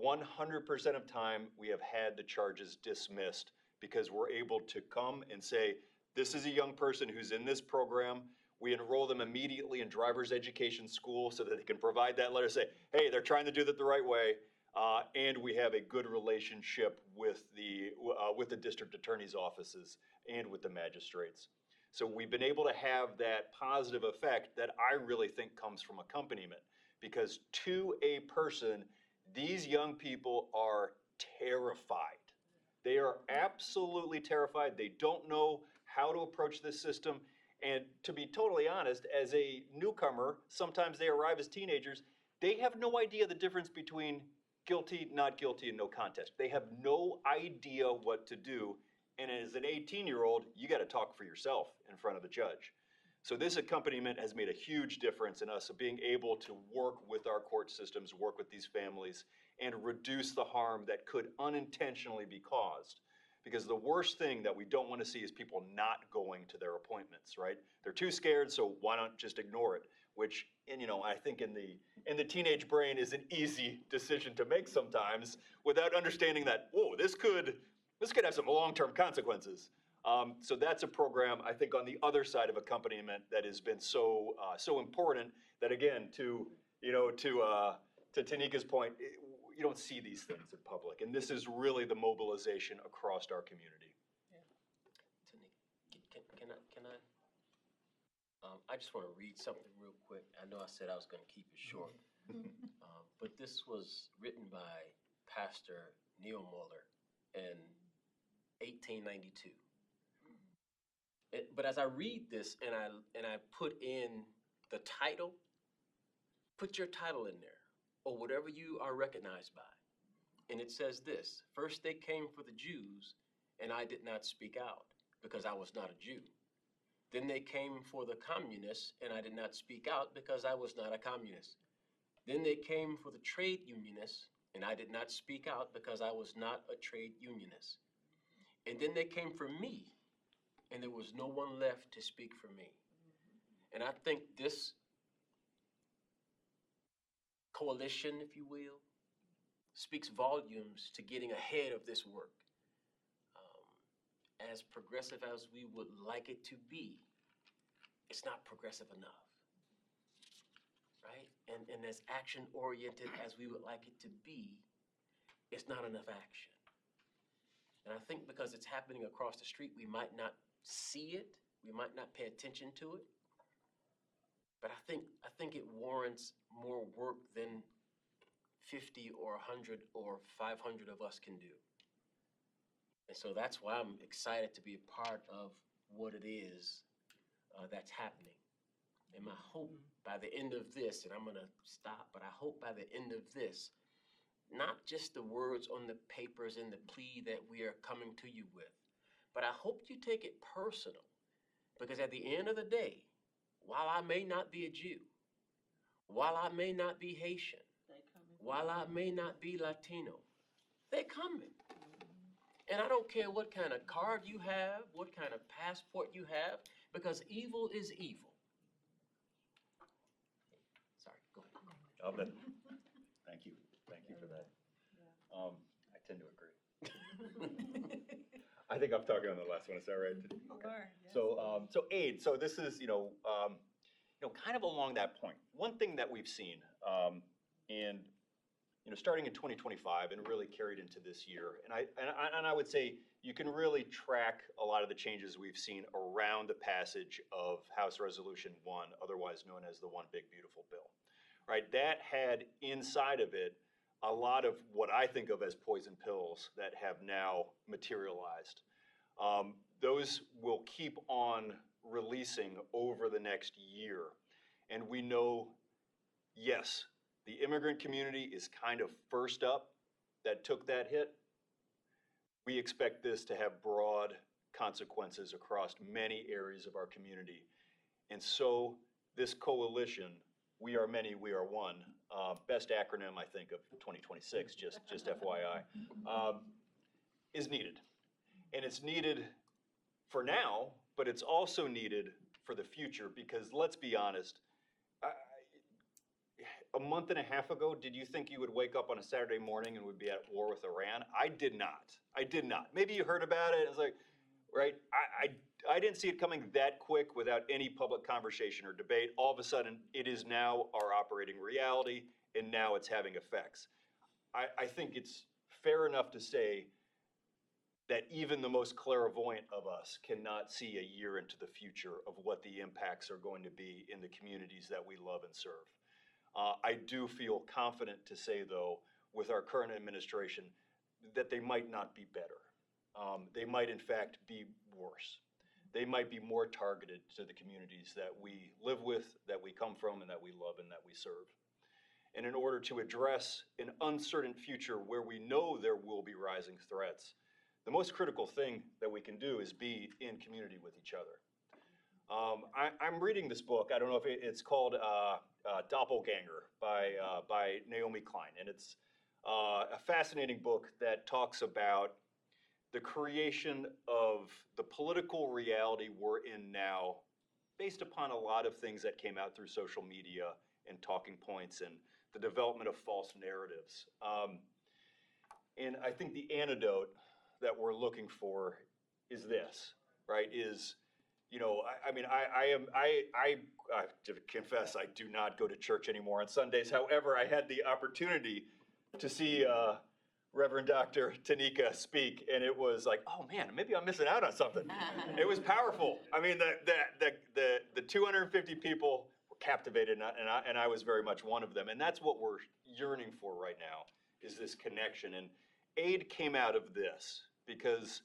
100% of time, we have had the charges dismissed because we're able to come and say, this is a young person who's in this program. We enroll them immediately in driver's education school so that they can provide that letter, say, hey, they're trying to do that the right way. And we have a good relationship with the district attorney's offices and with the magistrates. So we've been able to have that positive effect that I really think comes from accompaniment, because to a person, these young people are terrified. They are absolutely terrified. They don't know how to approach this system. And to be totally honest, as a newcomer, sometimes they arrive as teenagers, they have no idea the difference between guilty, not guilty, and no contest. They have no idea what to do. And as an 18-year-old, you got to talk for yourself in front of the judge. So this accompaniment has made a huge difference in us of being able to work with our court systems, work with these families, and reduce the harm that could unintentionally be caused. Because the worst thing that we don't want to see is people not going to their appointments, right? They're too scared, so why not just ignore it? Which, and I think in the teenage brain is an easy decision to make sometimes without understanding that, whoa, this could have some long-term consequences. So that's a program, I think, on the other side of accompaniment that has been so important that, again, to Tanika's point, you don't see these things in public, and this is really the mobilization across our community. Tanika, can I? I just want to read something real quick. I know I said I was going to keep it short, but this was written by Pastor Neil Muller in 1892. But as I read this and I put in the title, put your title in there, or whatever you are recognized by. And it says this: first they came for the Jews, and I did not speak out, because I was not a Jew. Then they came for the communists, and I did not speak out, because I was not a communist. Then they came for the trade unionists, and I did not speak out, because I was not a trade unionist. And then they came for me, and there was no one left to speak for me. And I think this coalition, if you will, speaks volumes to getting ahead of this work. As progressive as we would like it to be, it's not progressive enough, right? And as action-oriented as we would like it to be, it's not enough action. And I think because it's happening across the street, we might not see it, we might not pay attention to it, but I think it warrants more work than 50 or 100 or 500 of us can do. And so that's why I'm excited to be a part of what it is that's happening. And my hope by the end of this, and I'm going to stop, but I hope by the end of this, not just the words on the papers and the plea that we are coming to you with, but I hope you take it personal. Because at the end of the day, while I may not be a Jew, while I may not be Haitian, while I may not be Latino, they're coming. And I don't care what kind of card you have, what kind of passport you have, because evil is evil. Sorry, go ahead. Thank you for that. I tend to agree. I think I'm talking on the last one, is that right? Okay. So aid, so this is, kind of along that point. One thing that we've seen, and starting in 2025 and really carried into this year, and I would say you can really track a lot of the changes we've seen around the passage of House Resolution 1, otherwise known as the One Big Beautiful Bill, right? That had inside of it a lot of what I think of as poison pills that have now materialized. Those will keep on releasing over the next year. And we know, yes, the immigrant community is kind of first up that took that hit. We expect this to have broad consequences across many areas of our community. And so this coalition, We Are Many, We Are One, best acronym, I think, of 2026, just FYI, is needed. And it's needed for now, but it's also needed for the future, because let's be honest, a month and a half ago, did you think you would wake up on a Saturday morning and would be at war with Iran? I did not. I did not. Maybe you heard about it. It's like, right? I didn't see it coming that quick without any public conversation or debate. All of a sudden, it is now our operating reality, and now it's having effects. I think it's fair enough to say that even the most clairvoyant of us cannot see a year into the future of what the impacts are going to be in the communities that we love and serve. I do feel confident to say, though, with our current administration, that they might not be better. They might, in fact, be worse. They might be more targeted to the communities that we live with, that we come from, and that we love and that we serve. And in order to address an uncertain future where we know there will be rising threats, the most critical thing that we can do is be in community with each other. I'm reading this book. I don't know if it's called Doppelganger by Naomi Klein. And it's a fascinating book that talks about the creation of the political reality we're in now based upon a lot of things that came out through social media and talking points and the development of false narratives. And I think the antidote that we're looking for is this, right? Is, you know, I to confess, I do not go to church anymore on Sundays. However, I had the opportunity to see Reverend Dr. Tanika speak, and it was like, oh man, maybe I'm missing out on something. It was powerful. I mean, the 250 people were captivated, and I was very much one of them. And that's what we're yearning for right now, is this connection. And AID came out of this because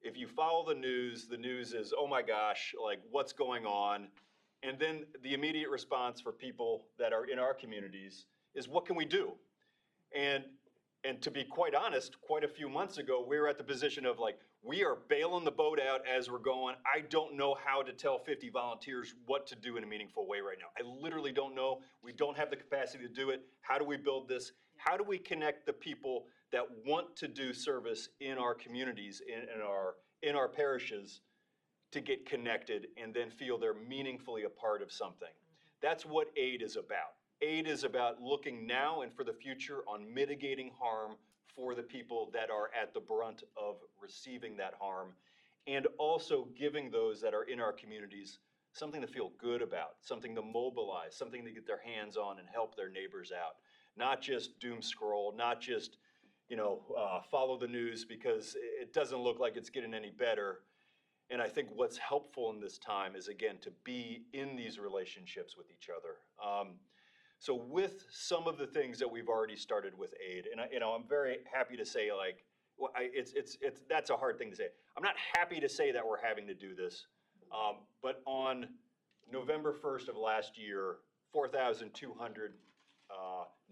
if you follow the news is, oh my gosh, like what's going on? And then the immediate response for people that are in our communities is, what can we do? And to be quite honest, quite a few months ago, we were at the position of like, we are bailing the boat out as we're going. I don't know how to tell 50 volunteers what to do in a meaningful way right now. I literally don't know. We don't have the capacity to do it. How do we build this? How do we connect the people that want to do service in our communities, in our parishes, to get connected and then feel they're meaningfully a part of something? That's what AID is about. AID is about looking now and for the future on mitigating harm for the people that are at the brunt of receiving that harm, and also giving those that are in our communities something to feel good about, something to mobilize, something to get their hands on and help their neighbors out. Not just doom scroll, not just, follow the news because it doesn't look like it's getting any better. And I think what's helpful in this time is, again, to be in these relationships with each other. So with some of the things that we've already started with AID, and I'm very happy to say, like, well, that's a hard thing to say. I'm not happy to say that we're having to do this, but on November 1st of last year, 4,200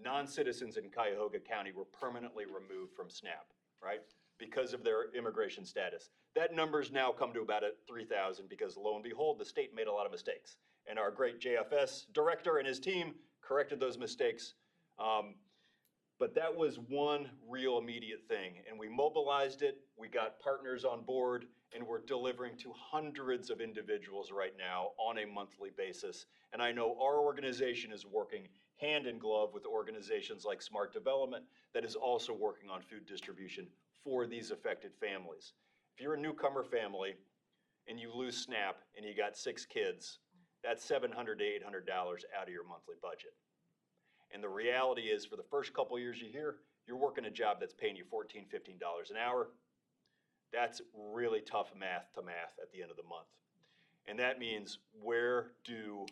non-citizens in Cuyahoga County were permanently removed from SNAP, right? Because of their immigration status. That number's now come to about 3,000 because lo and behold, the state made a lot of mistakes. And our great JFS director and his team corrected those mistakes. But that was one real immediate thing. And we mobilized it, we got partners on board, and we're delivering to hundreds of individuals right now on a monthly basis. And I know our organization is working hand in glove with organizations like Smart Development that is also working on food distribution for these affected families. If you're a newcomer family and you lose SNAP and you got 6 kids, that's $700 to $800 out of your monthly budget. And the reality is, for the first couple years you're working a job that's paying you $14, $15 an hour. That's really tough math at the end of the month. And that means, where do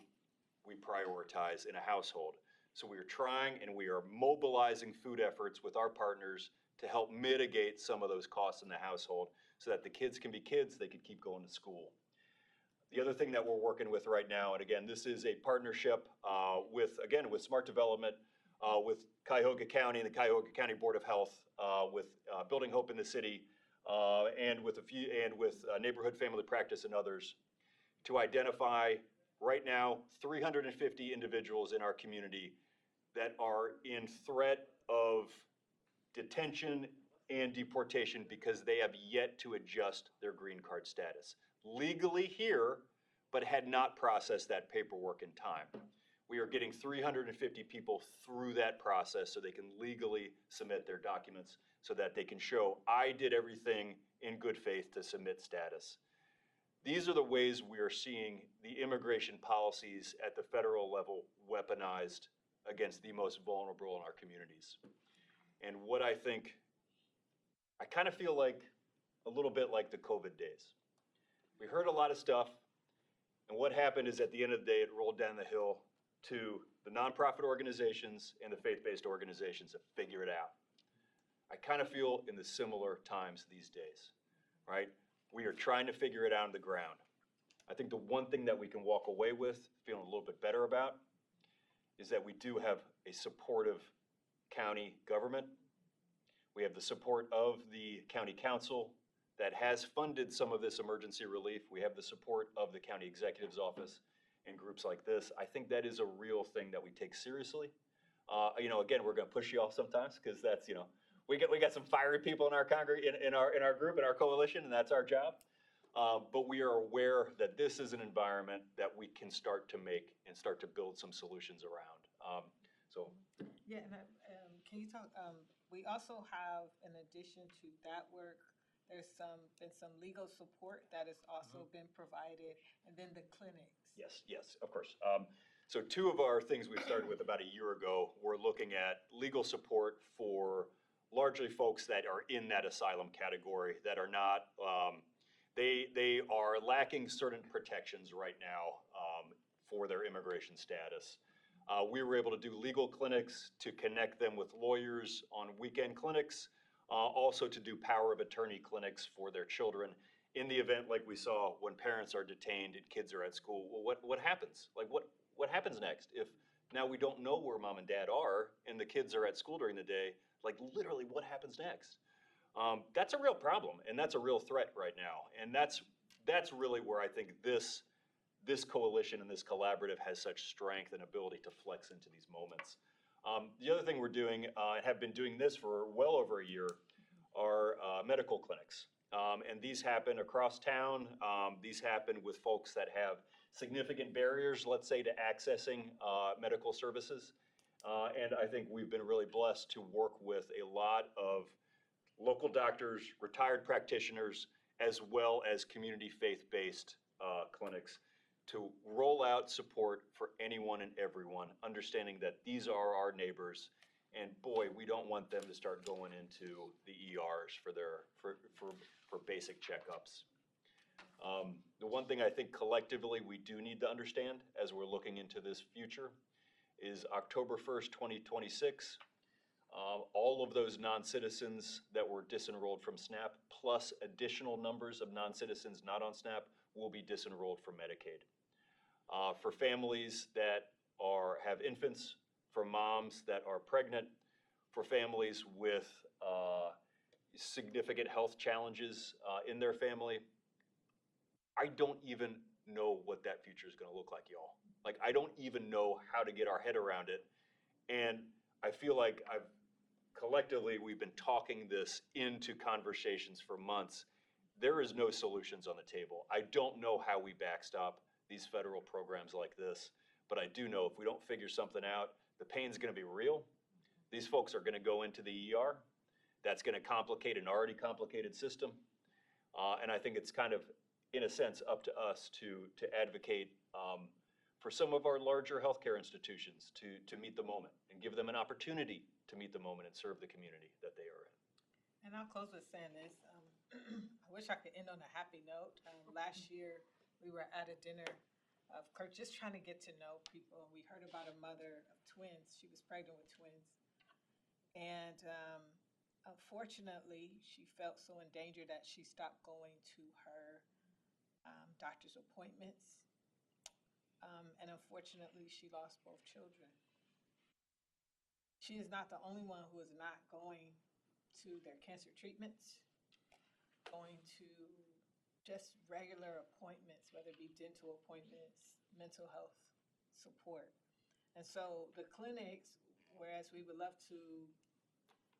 we prioritize in a household? So we are trying and we are mobilizing food efforts with our partners to help mitigate some of those costs in the household so that the kids can be kids, they can keep going to school. The other thing that we're working with right now, and again, this is a partnership with Smart Development, with Cuyahoga County and the Cuyahoga County Board of Health, with Building Hope in the City, and with Neighborhood Family Practice and others, to identify right now 350 individuals in our community that are in threat of detention and deportation because they have yet to adjust their green card status. Legally here, but had not processed that paperwork in time. We are getting 350 people through that process so they can legally submit their documents so that they can show, I did everything in good faith to submit status. These are the ways we are seeing the immigration policies at the federal level weaponized against the most vulnerable in our communities. And what I think, I kind of feel like a little bit like the COVID days. We heard a lot of stuff, and what happened is at the end of the day, it rolled down the hill to the nonprofit organizations and the faith-based organizations that figure it out. I kind of feel in the similar times these days, right? We are trying to figure it out on the ground. I think the one thing that we can walk away with, feeling a little bit better about, is that we do have a supportive county government. We have the support of the county council that has funded some of this emergency relief. We have the support of the county executive's office and groups like this. I think that is a real thing that we take seriously. Again, we're gonna push you all sometimes because that's, we got some fiery people in our in our group, in our coalition, and that's our job. But we are aware that this is an environment that we can start to make and start to build some solutions around. Yeah, and can you talk, we also have, in addition to that work, there's been some legal support that has also been provided, and then the clinics. Yes, of course. So two of our things we started with about a year ago, we're looking at legal support for largely folks that are in that asylum category that are not, they are lacking certain protections right now for their immigration status. We were able to do legal clinics to connect them with lawyers on weekend clinics, also to do power of attorney clinics for their children in the event like we saw when parents are detained and kids are at school. Well, what happens? Like what happens next if now we don't know where mom and dad are and the kids are at school during the day? Like literally what happens next? That's a real problem and that's a real threat right now. And that's really where I think this coalition and this collaborative has such strength and ability to flex into these moments. The other thing we're doing, and have been doing this for well over a year, are medical clinics. And these happen across town. These happen with folks that have significant barriers, let's say, to accessing medical services. And I think we've been really blessed to work with a lot of local doctors, retired practitioners, as well as community faith-based clinics to roll out support for anyone and everyone, understanding that these are our neighbors, and boy, we don't want them to start going into the ERs for basic checkups. The one thing I think collectively we do need to understand as we're looking into this future is October 1st, 2026, all of those non-citizens that were disenrolled from SNAP, plus additional numbers of non-citizens not on SNAP, will be disenrolled from Medicaid. For families that have infants, for moms that are pregnant, for families with significant health challenges in their family, I don't even know what that future is going to look like, y'all. Like, I don't even know how to get our head around it. And I feel like collectively, we've been talking this into conversations for months. There is no solutions on the table. I don't know how we backstop these federal programs like this, but I do know if we don't figure something out, the pain's gonna be real. These folks are gonna go into the ER. That's gonna complicate an already complicated system. And I think it's kind of, in a sense, up to us to advocate for some of our larger healthcare institutions to meet the moment and give them an opportunity to meet the moment and serve the community that they are in. And I'll close with saying this. I wish I could end on a happy note. Last year, we were at a dinner of Kirk, just trying to get to know people. We heard about a mother of twins. She was pregnant with twins. And unfortunately, she felt so endangered that she stopped going to her doctor's appointments. And unfortunately, she lost both children. She is not the only one who is not going to their cancer treatments, going to just regular appointments, whether it be dental appointments, mental health support. And so the clinics, whereas we would love to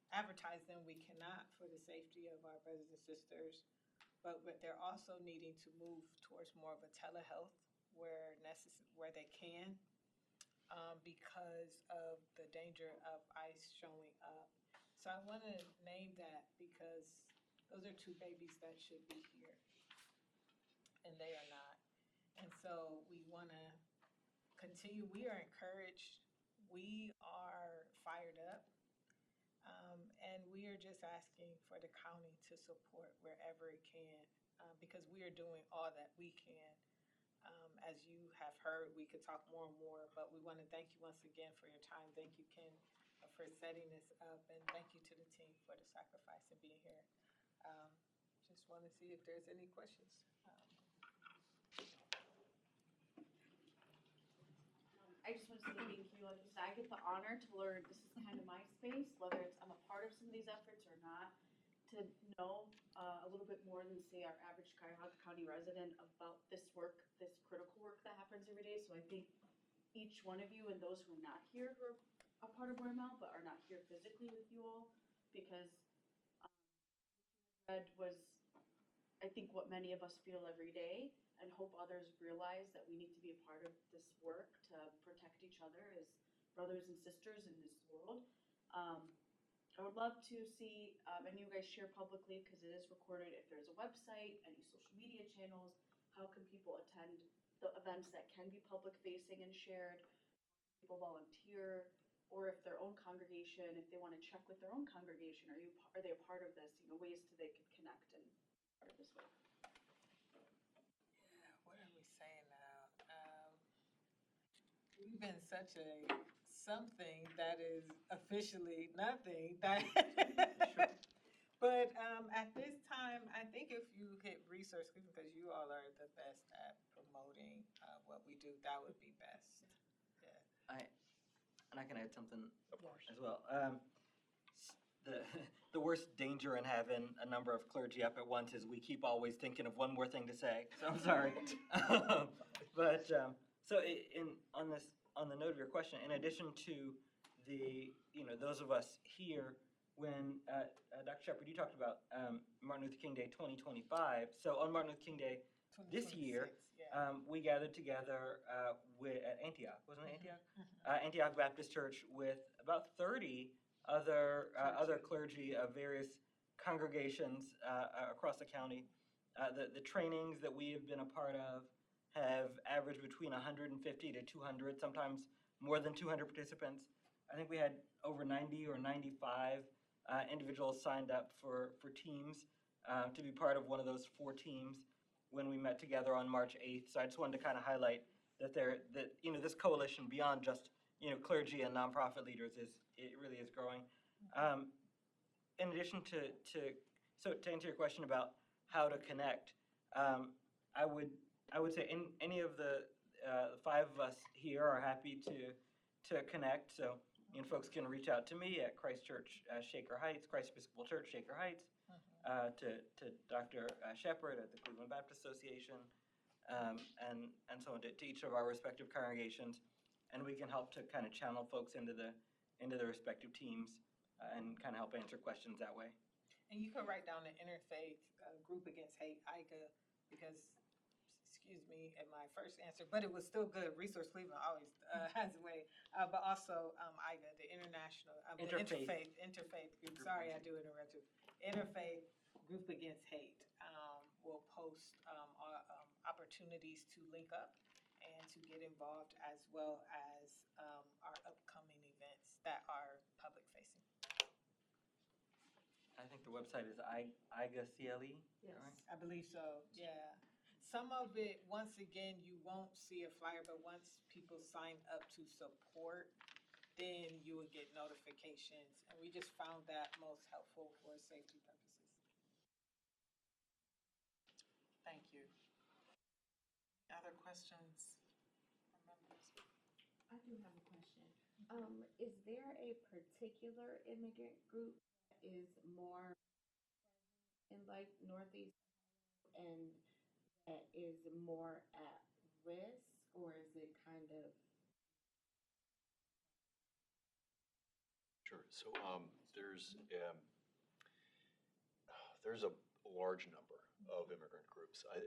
advertise them, we cannot for the safety of our brothers and sisters, but they're also needing to move towards more of a telehealth where they can. because of the danger of ICE showing up. So I want to name that because those are two babies that should be here, and they are not. And so we want to continue. We are encouraged. We are fired up. And we are just asking for the county to support wherever it can, because we are doing all that we can. As you have heard, we could talk more and more, but we want to thank you once again for your time. Thank you, Ken, for setting this up, and thank you to the team for the sacrifice and being here. Just want to see if there's any questions. I just want to say thank you. Like I said, I get the honor to learn, this is kind of my space, whether it's I'm a part of some of these efforts or not, to know a little bit more than, say, our average Cuyahoga County resident about this work, this critical work that happens every day. So I think each one of you and those who are not here, who are a part of WML, but are not here physically with you all, because Red was, I think, what many of us feel every day, and hope others realize that we need to be a part of this work to protect each other as brothers and sisters in this world. I would love to see, and you guys share publicly, because it is recorded, if there's a website, any social media channels, how can people attend the events that can be public facing and shared, people volunteer, or if their own congregation, if they want to check with their own congregation, are they a part of this, ways to they could connect and be part of this work. What are we saying now? We've been such a something that is officially nothing. That But at this time, I think if you hit Resource Cleveland, because you all are the best at promoting what we do, that would be best. Yeah. And I can add something Of course. as well. The worst danger in having a number of clergy up at once is we keep always thinking of one more thing to say. So I'm sorry. But on the note of your question, in addition to those of us here, when Dr. Shepard, you talked about Martin Luther King Day 2025. So on Martin Luther King Day this year, we gathered together at Antioch, wasn't it Antioch? Antioch Baptist Church with about 30 other clergy of various congregations across the county. The trainings that we have been a part of have averaged between 150 to 200, sometimes more than 200 participants. I think we had over 90 or 95 individuals signed up for teams to be part of one of those 4 teams when we met together on March 8th. So I just wanted to kind of highlight that this coalition beyond just clergy and nonprofit leaders it really is growing. In addition to answer your question about how to connect, I would say any of the 5 of us here are happy to connect. So folks can reach out to me at Christ Church Shaker Heights, Christ Episcopal Church Shaker Heights, to Dr. Shepard at the Cleveland Baptist Association, and so on, to each of our respective congregations, and we can help to kind of channel folks into the respective teams and kind of help answer questions that way. And you can write down the Interfaith Group Against Hate, IGA, because, excuse me, in my first answer, but it was still good. Resource Cleveland always has a way. But also IGA, the International, Interfaith Group. Sorry, I do interrupt you. Interfaith Group Against Hate will post opportunities to link up and to get involved, as well as our upcoming events that are public facing. I think the website is IGA CLE. Yes. Right? I believe so, yeah. Some of it, once again, you won't see a flyer, but once people sign up to support, then you will get notifications. And we just found that most helpful for safety purposes. Thank you. Other questions from members? I do have a question. Is there a particular immigrant group that is more in like Northeast Ohio and that is more at risk, or is it kind of? Sure. So there's a large number of immigrant groups. I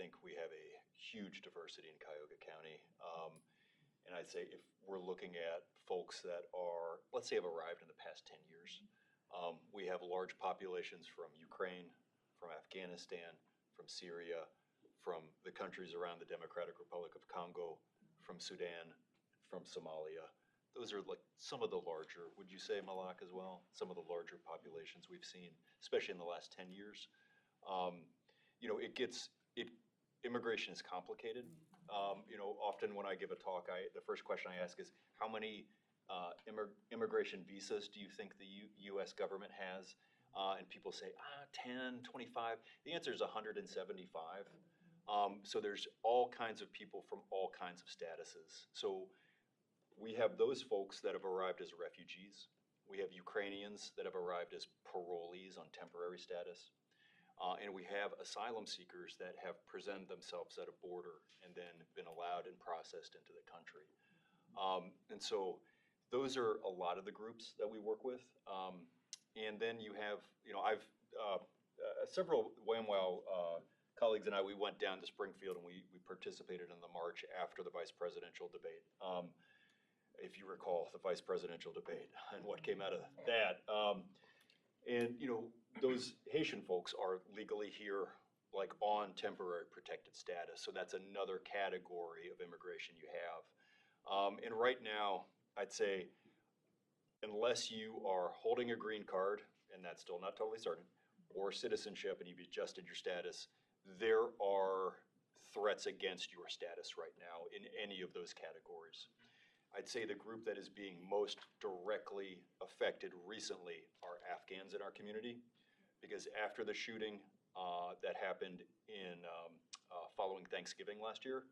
think we have a huge diversity in Cuyahoga County, And I'd say if we're looking at folks that are, let's say, have arrived in the past 10 years, we have large populations from Ukraine, from Afghanistan, from Syria, from the countries around the Democratic Republic of Congo, from Sudan, from Somalia. Those are like some of the larger, would you say, Malak, as well? Some of the larger populations we've seen, especially in the last 10 years. Immigration is complicated. Often when I give a talk, the first question I ask is, how many immigration visas do you think the U.S. government has? And people say, 10, 25. The answer is 175. So there's all kinds of people from all kinds of statuses. So we have those folks that have arrived as refugees. We have Ukrainians that have arrived as parolees on temporary status. And we have asylum seekers that have presented themselves at a border and then been allowed and processed into the country. And so those are a lot of the groups that we work with. And then you have, I've several WAMWOW colleagues and I, we went down to Springfield and we participated in the march after the vice presidential debate. If you recall the vice presidential debate and what came out of that. Those Haitian folks are legally here, like on temporary protected status. So that's another category of immigration you have. And right now, I'd say, unless you are holding a green card, and that's still not totally certain, or citizenship and you've adjusted your status, there are threats against your status right now in any of those categories. I'd say the group that is being most directly affected recently are Afghans in our community, because after the shooting that happened in following Thanksgiving last year,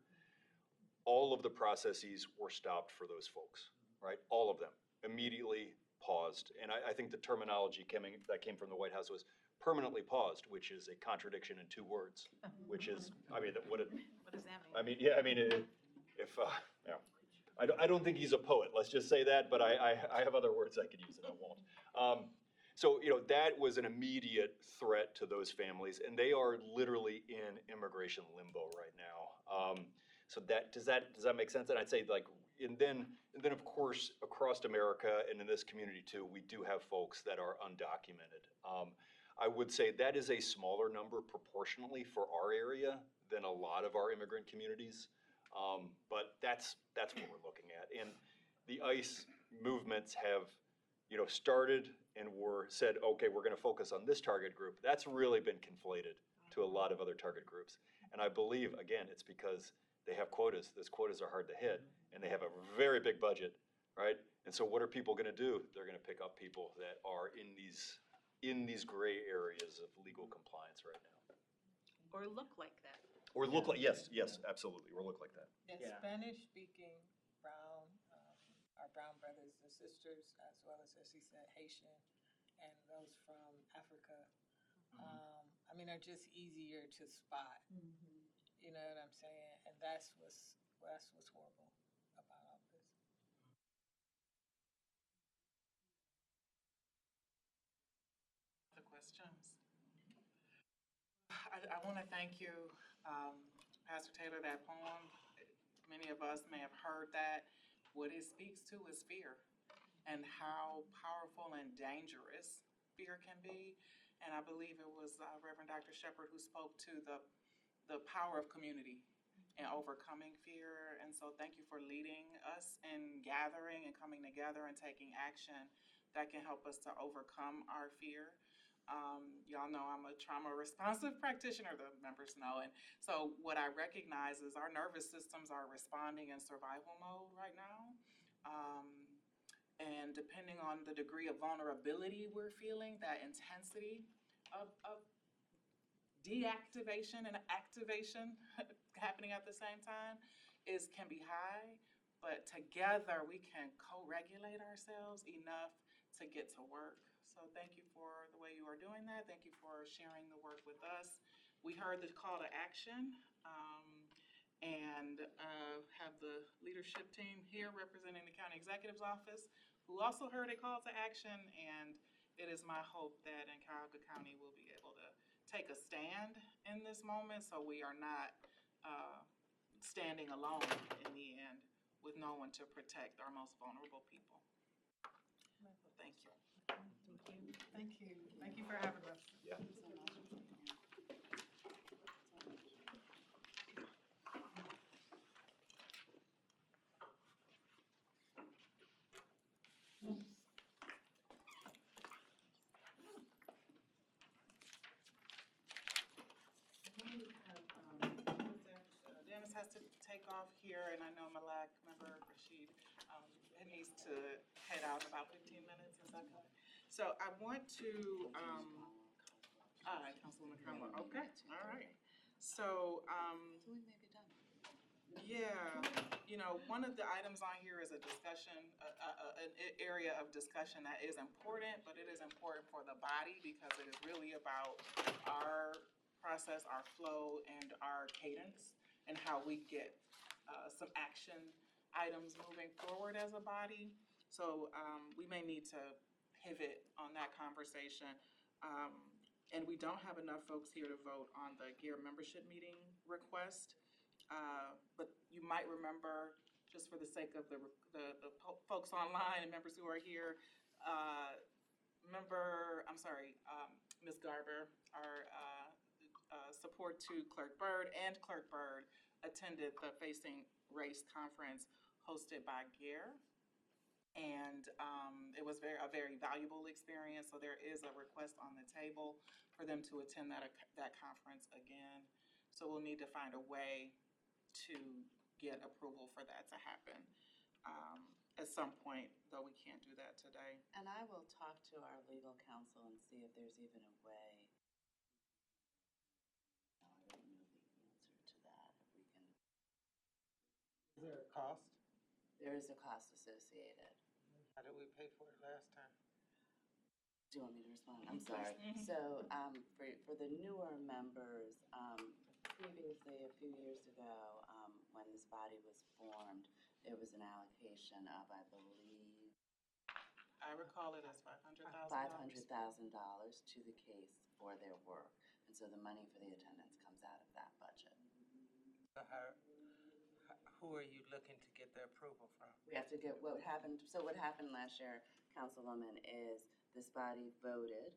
all of the processes were stopped for those folks, right? All of them immediately paused. And I think the terminology that came from the White House was permanently paused, which is a contradiction in two words, which is, What does that mean? I don't think he's a poet, let's just say that, but I have other words I could use and I won't. So that was an immediate threat to those families, and they are literally in immigration limbo right now. So does that make sense? And I'd say and then of course across America and in this community too, we do have folks that are undocumented. I would say that is a smaller number proportionally for our area than a lot of our immigrant communities. But that's what we're looking at. And the ICE movements have, started and were said, okay, we're going to focus on this target group. That's really been conflated to a lot of other target groups. And I believe, again, it's because they have quotas. Those quotas are hard to hit, and they have a very big budget, right? And so what are people going to do? They're going to pick up people that are in these gray areas of legal compliance right now. Or look like that. Or look like, yes, absolutely, or look like that. And Yeah. Spanish-speaking brown, our brown brothers and sisters, as well as he said, Haitian, and those from Africa, are just easier to spot. You know what I'm saying? And that's what's horrible about all this. Other questions? I want to thank you, Pastor Taylor, that poem. Many of us may have heard that. What it speaks to is fear and how powerful and dangerous fear can be. And I believe it was Reverend Dr. Shepherd who spoke to the power of community and overcoming fear. And so thank you for leading us in gathering and coming together and taking action that can help us to overcome our fear. Y'all know I'm a trauma responsive practitioner, the members know. And so what I recognize is our nervous systems are responding in survival mode right now. And depending on the degree of vulnerability we're feeling, that intensity of deactivation and activation happening at the same time can be high, but together we can co-regulate ourselves enough to get to work. So thank you for the way you are doing that. Thank you for sharing the work with us. We heard the call to action and have the leadership team here representing the County Executive's Office, who also heard a call to action. And it is my hope that in Cuyahoga County we'll be able to take a stand in this moment so we are not standing alone in the end with no one to protect our most vulnerable people. Thank you. Thank you. Thank you for having us. Yeah. Dennis has to take off here, and I know Malak, member Rashid, needs to head out in about 15 minutes, is that correct? So I want to, Councilwoman Conlon, okay, all right. So, So we may be done. yeah, you know, one of the items on here is a discussion, an area of discussion that is important, but it is important for the body because it is really about our process, our flow, and our cadence, and how we get some action items moving forward as a body. So we may need to pivot on that conversation. And we don't have enough folks here to vote on the GEAR membership meeting request. But you might remember, just for the sake of the folks online and members who are here, Ms. Garber, our support to Clerk Byrd, and Clerk Byrd attended the Facing Race Conference hosted by GEAR. And it was a very valuable experience. So there is a request on the table for them to attend that conference again. So we'll need to find a way to get approval for that to happen at some point, though we can't do that today. And I will talk to our legal counsel and see if there's even a way. No, I don't know the answer to that. If we can. Is there a cost? There is a cost associated. How did we pay for it last time? Do you want me to respond? I'm sorry. So for the newer members, previously, a few years ago, when this body was formed, there was an allocation of, I believe, I recall it as $500,000. $500,000 to the case for their work. And so the money for the attendance comes out of that budget. So who are you looking to get the approval from? We have to get what happened last year, Councilwoman, is this body voted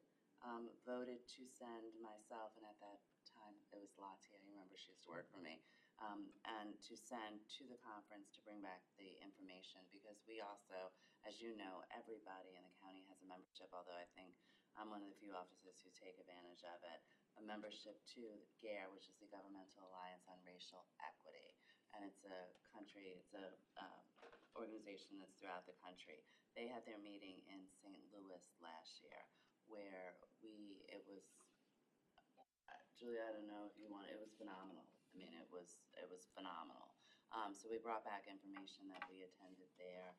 to send myself, and at that time it was Latia, I remember she used to work for me, and to send to the conference to bring back the information, because we also, as you know, everybody in the county has a membership, although I think I'm one of the few officers who take advantage of it, a membership to GARE, which is the Governmental Alliance on Racial Equity. And it's a organization that's throughout the country. They had their meeting in St. Louis last year, where Julia, I don't know if you want, it was phenomenal. I mean, it was phenomenal. So we brought back information that we attended there.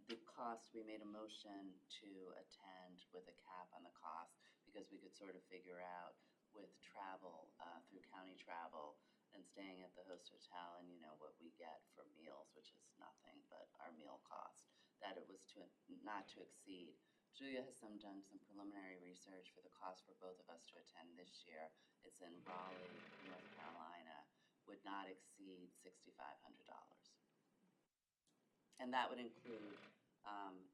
The cost, we made a motion to attend with a cap on the cost, because we could sort of figure out with travel, through county travel, and staying at the host hotel, and what we get for meals, which is nothing but our meal cost, that it was not to exceed. Julia has done some preliminary research for the cost for both of us to attend this year. It's in Raleigh, North Carolina, would not exceed $6,500. And that would include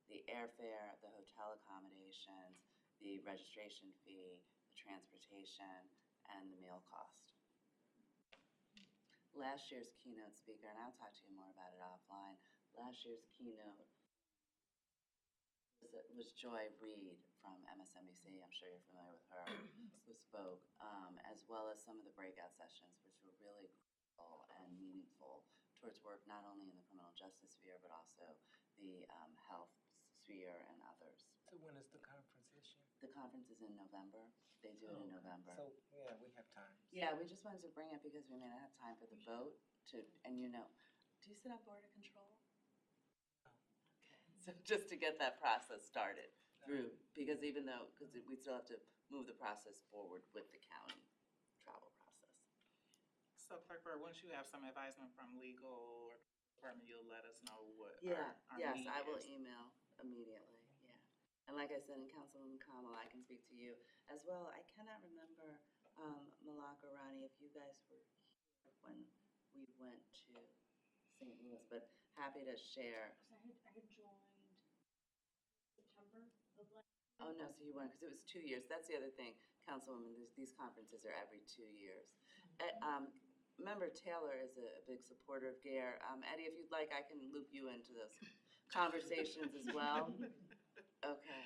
the airfare, the hotel accommodations, the registration fee, the transportation, and the meal cost. Last year's keynote speaker, and I'll talk to you more about it offline, last year's keynote was Joy Reid from MSNBC, I'm sure you're familiar with her, who spoke, as well as some of the breakout sessions, which were really critical and meaningful towards work not only in the criminal justice sphere, but also the health sphere and others. So when is the conference this year? The conference is in November. They do it in November. So, yeah, we have time. Yeah, we just wanted to bring it because we may not have time for the vote and do you sit on Border Control? Okay, so just to get that process started through, because we still have to move the process forward with the county travel process. So Clerk Byrd, once you have some advisement from legal or department, you'll let us know what Yeah, our yes, need I will is. email immediately, yeah. And like I said, in Councilwoman Kamala, I can speak to you as well. I cannot remember, Malak or Ronnie, if you guys were here when we went to St. Louis, but happy to share. Because I had joined September of last. Oh, no, so you weren't, because it was 2 years. That's the other thing, Councilwoman, these conferences are every 2 years. Member Taylor is a big supporter of GARE. Eddie, if you'd like, I can loop you into those conversations as well. Okay.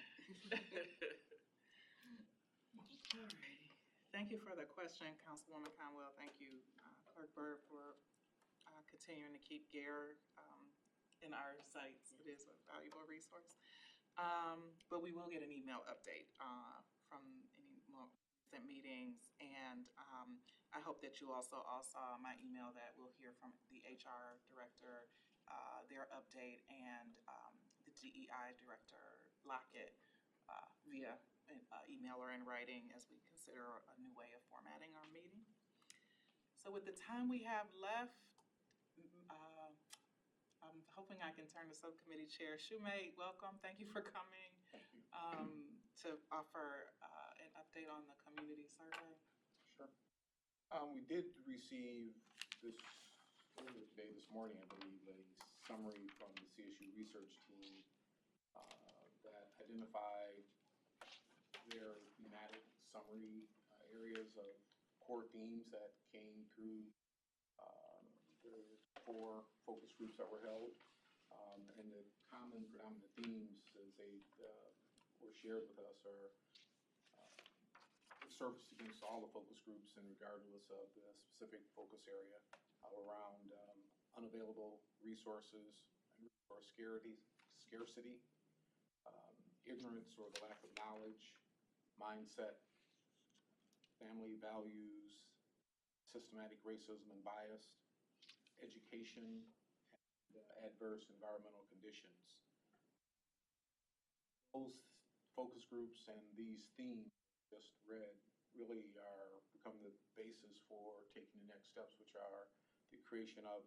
Alrighty. Thank you for the question, Councilwoman Conwell. Thank you, Clerk Byrd, for continuing to keep GARE in our sites. It is a valuable resource. But we will get an email update from any more recent meetings. And I hope that you also all saw my email that we'll hear from the HR director, their update, and the DEI director, Lockett, via email or in writing as we consider a new way of formatting our meeting. So with the time we have left, I'm hoping I can turn to Subcommittee Chair Shumate. Welcome. Thank you for coming to offer an update on the community survey. Sure. We did receive earlier today, this morning, I believe, a summary from the CSU research team that identified their thematic summary areas of core themes that came through the 4 focus groups that were held. And the common predominant themes, as they were shared with us, are surfaced against all the focus groups and regardless of the specific focus area around unavailable resources and resource scarcity, ignorance or the lack of knowledge, mindset, family values, systematic racism and bias, education, and adverse environmental conditions. Those focus groups and these themes just read really are become the basis for taking the next steps, which are the creation of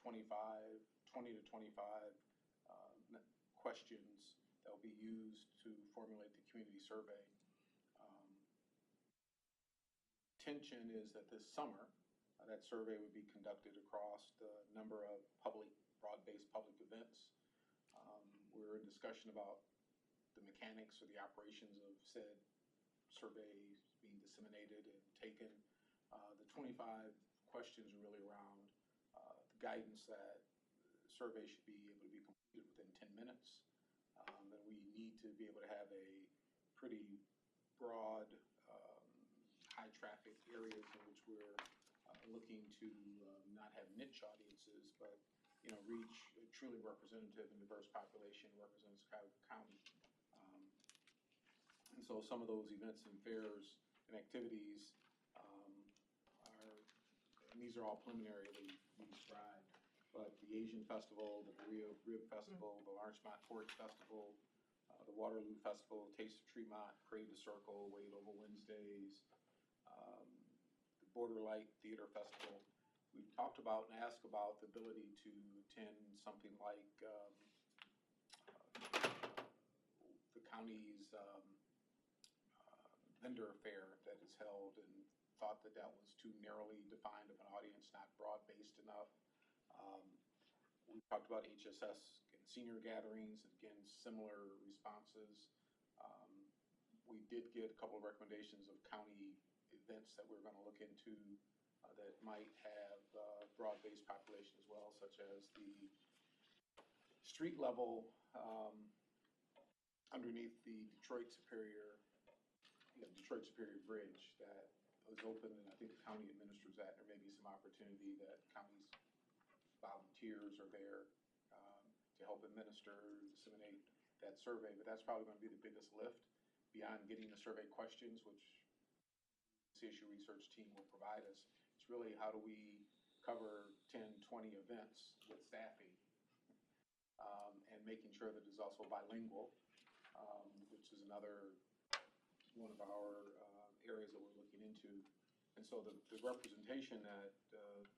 20 to 25 questions that will be used to formulate the community survey. Intention is that this summer, that survey would be conducted across the number of broad-based public events. We're in discussion about the mechanics or the operations of said surveys being disseminated and taken. The 25 questions are really around the guidance that the survey should be able to be completed within 10 minutes. That we need to be able to have a pretty broad, high traffic areas in which we're looking to not have niche audiences, but reach a truly representative and diverse population represents Cuyahoga County. And so some of those events and fairs and activities and these are all preliminarily described, but the Asian Festival, the Berea Rib Festival, the Larchmont Porch Festival, the Waterloo Festival, Taste of Tremont, Parade the Circle, Wade Oval Wednesdays, the Border Light Theater Festival. We've talked about and asked about the ability to attend something like the county's vendor fair that is held, and thought that that was too narrowly defined of an audience, not broad-based enough. We talked about HSS and senior gatherings, and again, similar responses. We did get a couple of recommendations of county events that we're going to look into that might have broad-based population as well, such as the street level underneath the Detroit Superior Bridge that was open, and I think the county administers that. There may be some opportunity that county's volunteers are there to help administer, disseminate that survey, but that's probably going to be the biggest lift beyond getting the survey questions, which the CSU research team will provide us. It's really how do we cover 10, 20 events with staffing and making sure that it's also bilingual, which is another one of our areas that we're looking into. And so the representation that the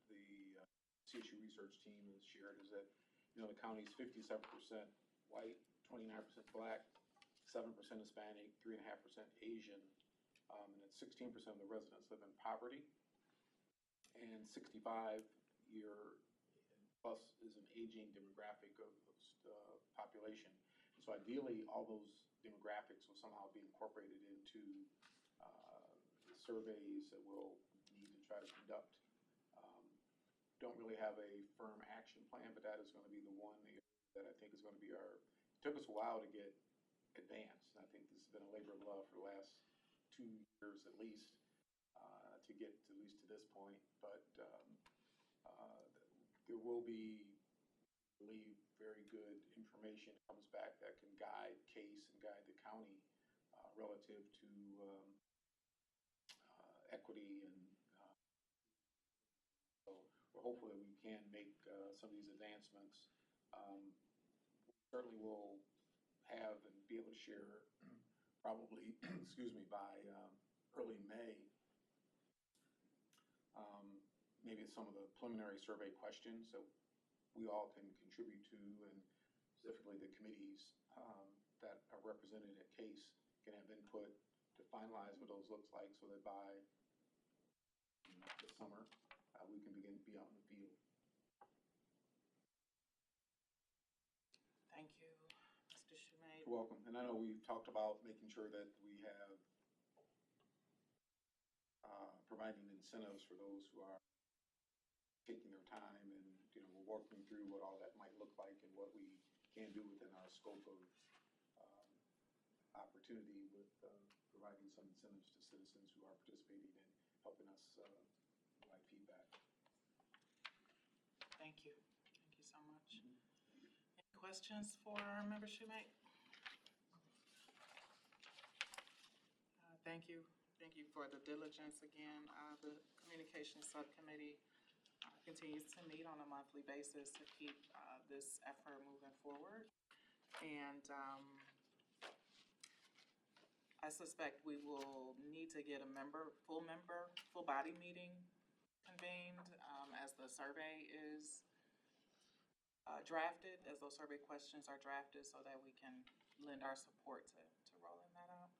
CSU research team has shared is that, the county's 57% white, 29% black, 7% Hispanic, 3.5% Asian, and that 16% of the residents live in poverty, and 65-year plus is an aging demographic of population. And so ideally, all those demographics will somehow be incorporated into the surveys that we'll need to try to conduct. Don't really have a firm action plan, but that is going to be the one area that I think is going to be our, it took us a while to get advanced. I think this has been a labor of love for the last 2 years at least, to get to, at least to this point. But there will be, I believe, very good information that comes back that can guide CASE and guide the county relative to equity, and so hopefully we can make some of these advancements. We certainly will have and be able to share probably, excuse me, by early May, maybe some of the preliminary survey questions that we all can contribute to, and specifically the committees that are represented at CASE can have input to finalize what those looks like, so that by the summer we can begin to be out in the field. Thank you, Mr. Schumate. You're welcome. And I know we've talked about making sure that we have providing incentives for those who are taking their time, and we're working through what all that might look like and what we can do within our scope of opportunity with providing some incentives to citizens who are participating and helping us provide feedback. Thank you. Thank you so much. Any questions for Member Schumate? Thank you. Thank you for the diligence again. The Communications Subcommittee continues to meet on a monthly basis to keep this effort moving forward. And I suspect we will need to get a full body meeting convened as the survey is drafted, as those survey questions are drafted, so that we can lend our support to rolling that out.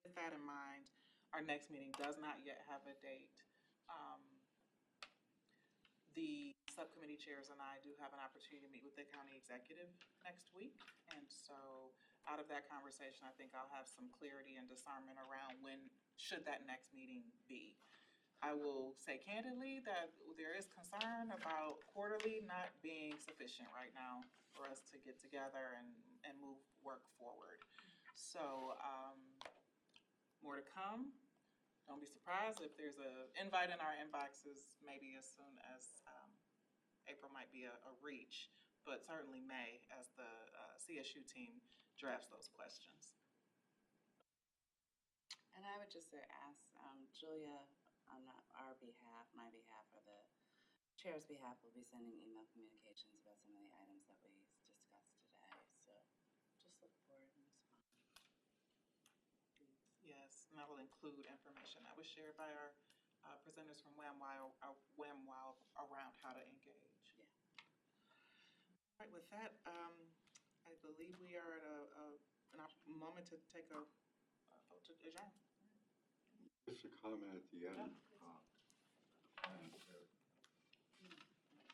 With that in mind, our next meeting does not yet have a date. The subcommittee chairs and I do have an opportunity to meet with the county executive next week. And so out of that conversation, I think I'll have some clarity and discernment around when should that next meeting be. I will say candidly that there is concern about quarterly not being sufficient right now for us to get together and move work forward. So more to come. Don't be surprised if there's an invite in our inboxes maybe as soon as April might be a reach, but certainly May as the CSU team drafts those questions. And I would just ask Julia, on our behalf, my behalf, or the chair's behalf, will be sending email communications about some of the items that we discussed today. So just look forward and respond. Yes, and that will include information that was shared by our presenters from WAMWOW around how to engage. Yeah. All right, with that, I believe we are at a moment to take a vote to adjourn. Just a comment at the end.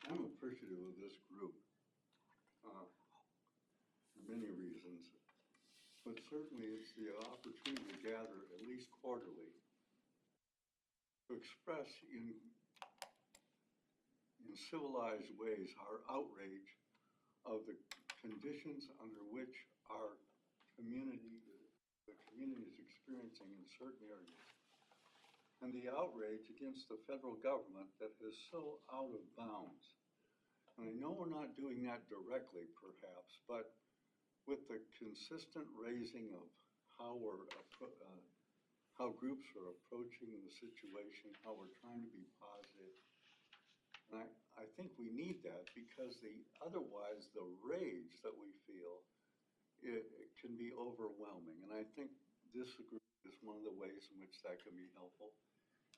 I'm appreciative of this group for many reasons, but certainly it's the opportunity to gather at least quarterly to express in civilized ways our outrage of the conditions under which our community is experiencing in certain areas, and the outrage against the federal government that is so out of bounds. And I know we're not doing that directly, perhaps, but with the consistent raising of how groups are approaching the situation, how we're trying to be positive. And I think we need that, because otherwise the rage that we feel, it can be overwhelming. And I think this group is one of the ways in which that can be helpful.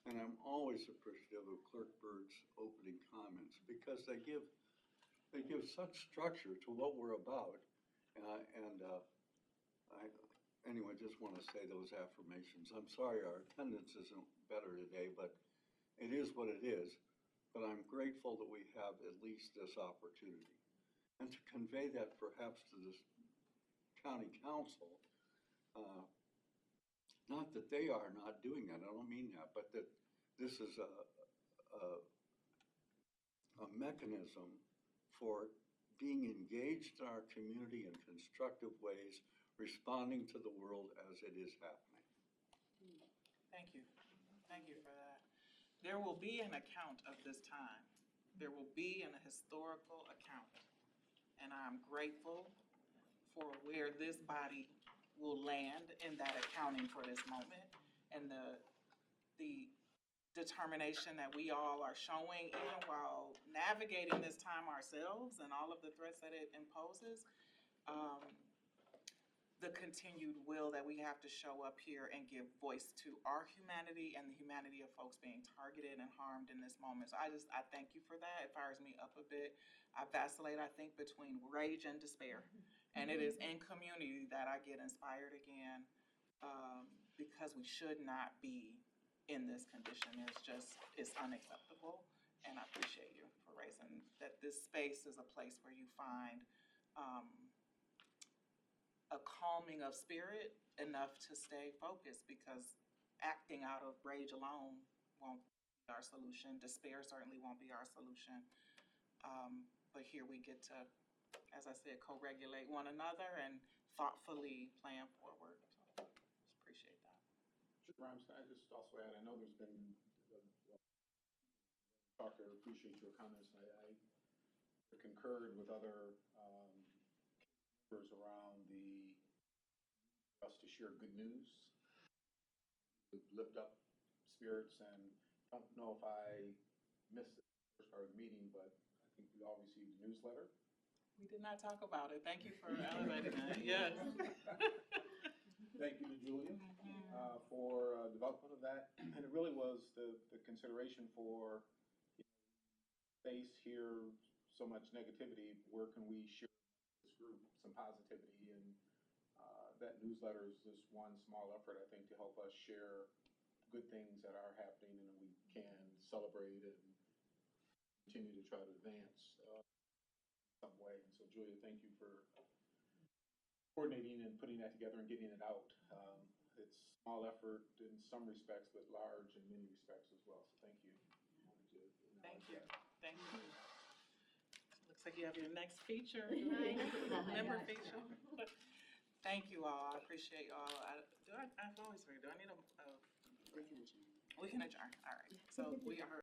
And I'm always appreciative of Clerk Bird's opening comments, because they give such structure to what we're about. Anyway, just want to say those affirmations. I'm sorry our attendance isn't better today, but it is what it is. but I'm grateful that we have at least this opportunity. And to convey that perhaps to this county council, not that they are not doing that, I don't mean that, but that this is a mechanism for being engaged in our community in constructive ways, responding to the world as it is happening. Thank you. Thank you for that. There will be an account of this time. There will be an historical account. And I'm grateful for where this body will land in that accounting for this moment and the determination that we all are showing, even while navigating this time ourselves and all of the threats that it imposes. The continued will that we have to show up here and give voice to our humanity and the humanity of folks being targeted and harmed in this moment. So I thank you for that. It fires me up a bit. I vacillate, I think, between rage and despair. And it is in community that I get inspired again, because we should not be in this condition. It's unacceptable. And I appreciate you for raising that this space is a place where you find a calming of spirit enough to stay focused, because acting out of rage alone won't be our solution. Despair certainly won't be our solution. But here we get to, as I said, co-regulate one another and thoughtfully plan forward. So just appreciate that. Grimes, can I just also add, I know there's been, Dr., appreciate your comments. I concurred with other members around for us to share good news, to lift up spirits, and I don't know if I missed the first part of the meeting, but I think we all received a newsletter. We did not talk about it. Thank you for elevating that. Yes. Thank you to Julia for development of that. And it really was the consideration for face here so much negativity. Where can we share this group some positivity? And that newsletter is just one small effort, I think, to help us share good things that are happening and we can celebrate and continue to try to advance some way. And so, Julia, thank you for coordinating and putting that together and getting it out. It's small effort in some respects, but large in many respects as well. So thank you. Thank you. Thank you. Looks like you have your next feature, member feature. Thank you all. I appreciate you all. I've always figured, do I need a? We can adjourn. All right. So we are.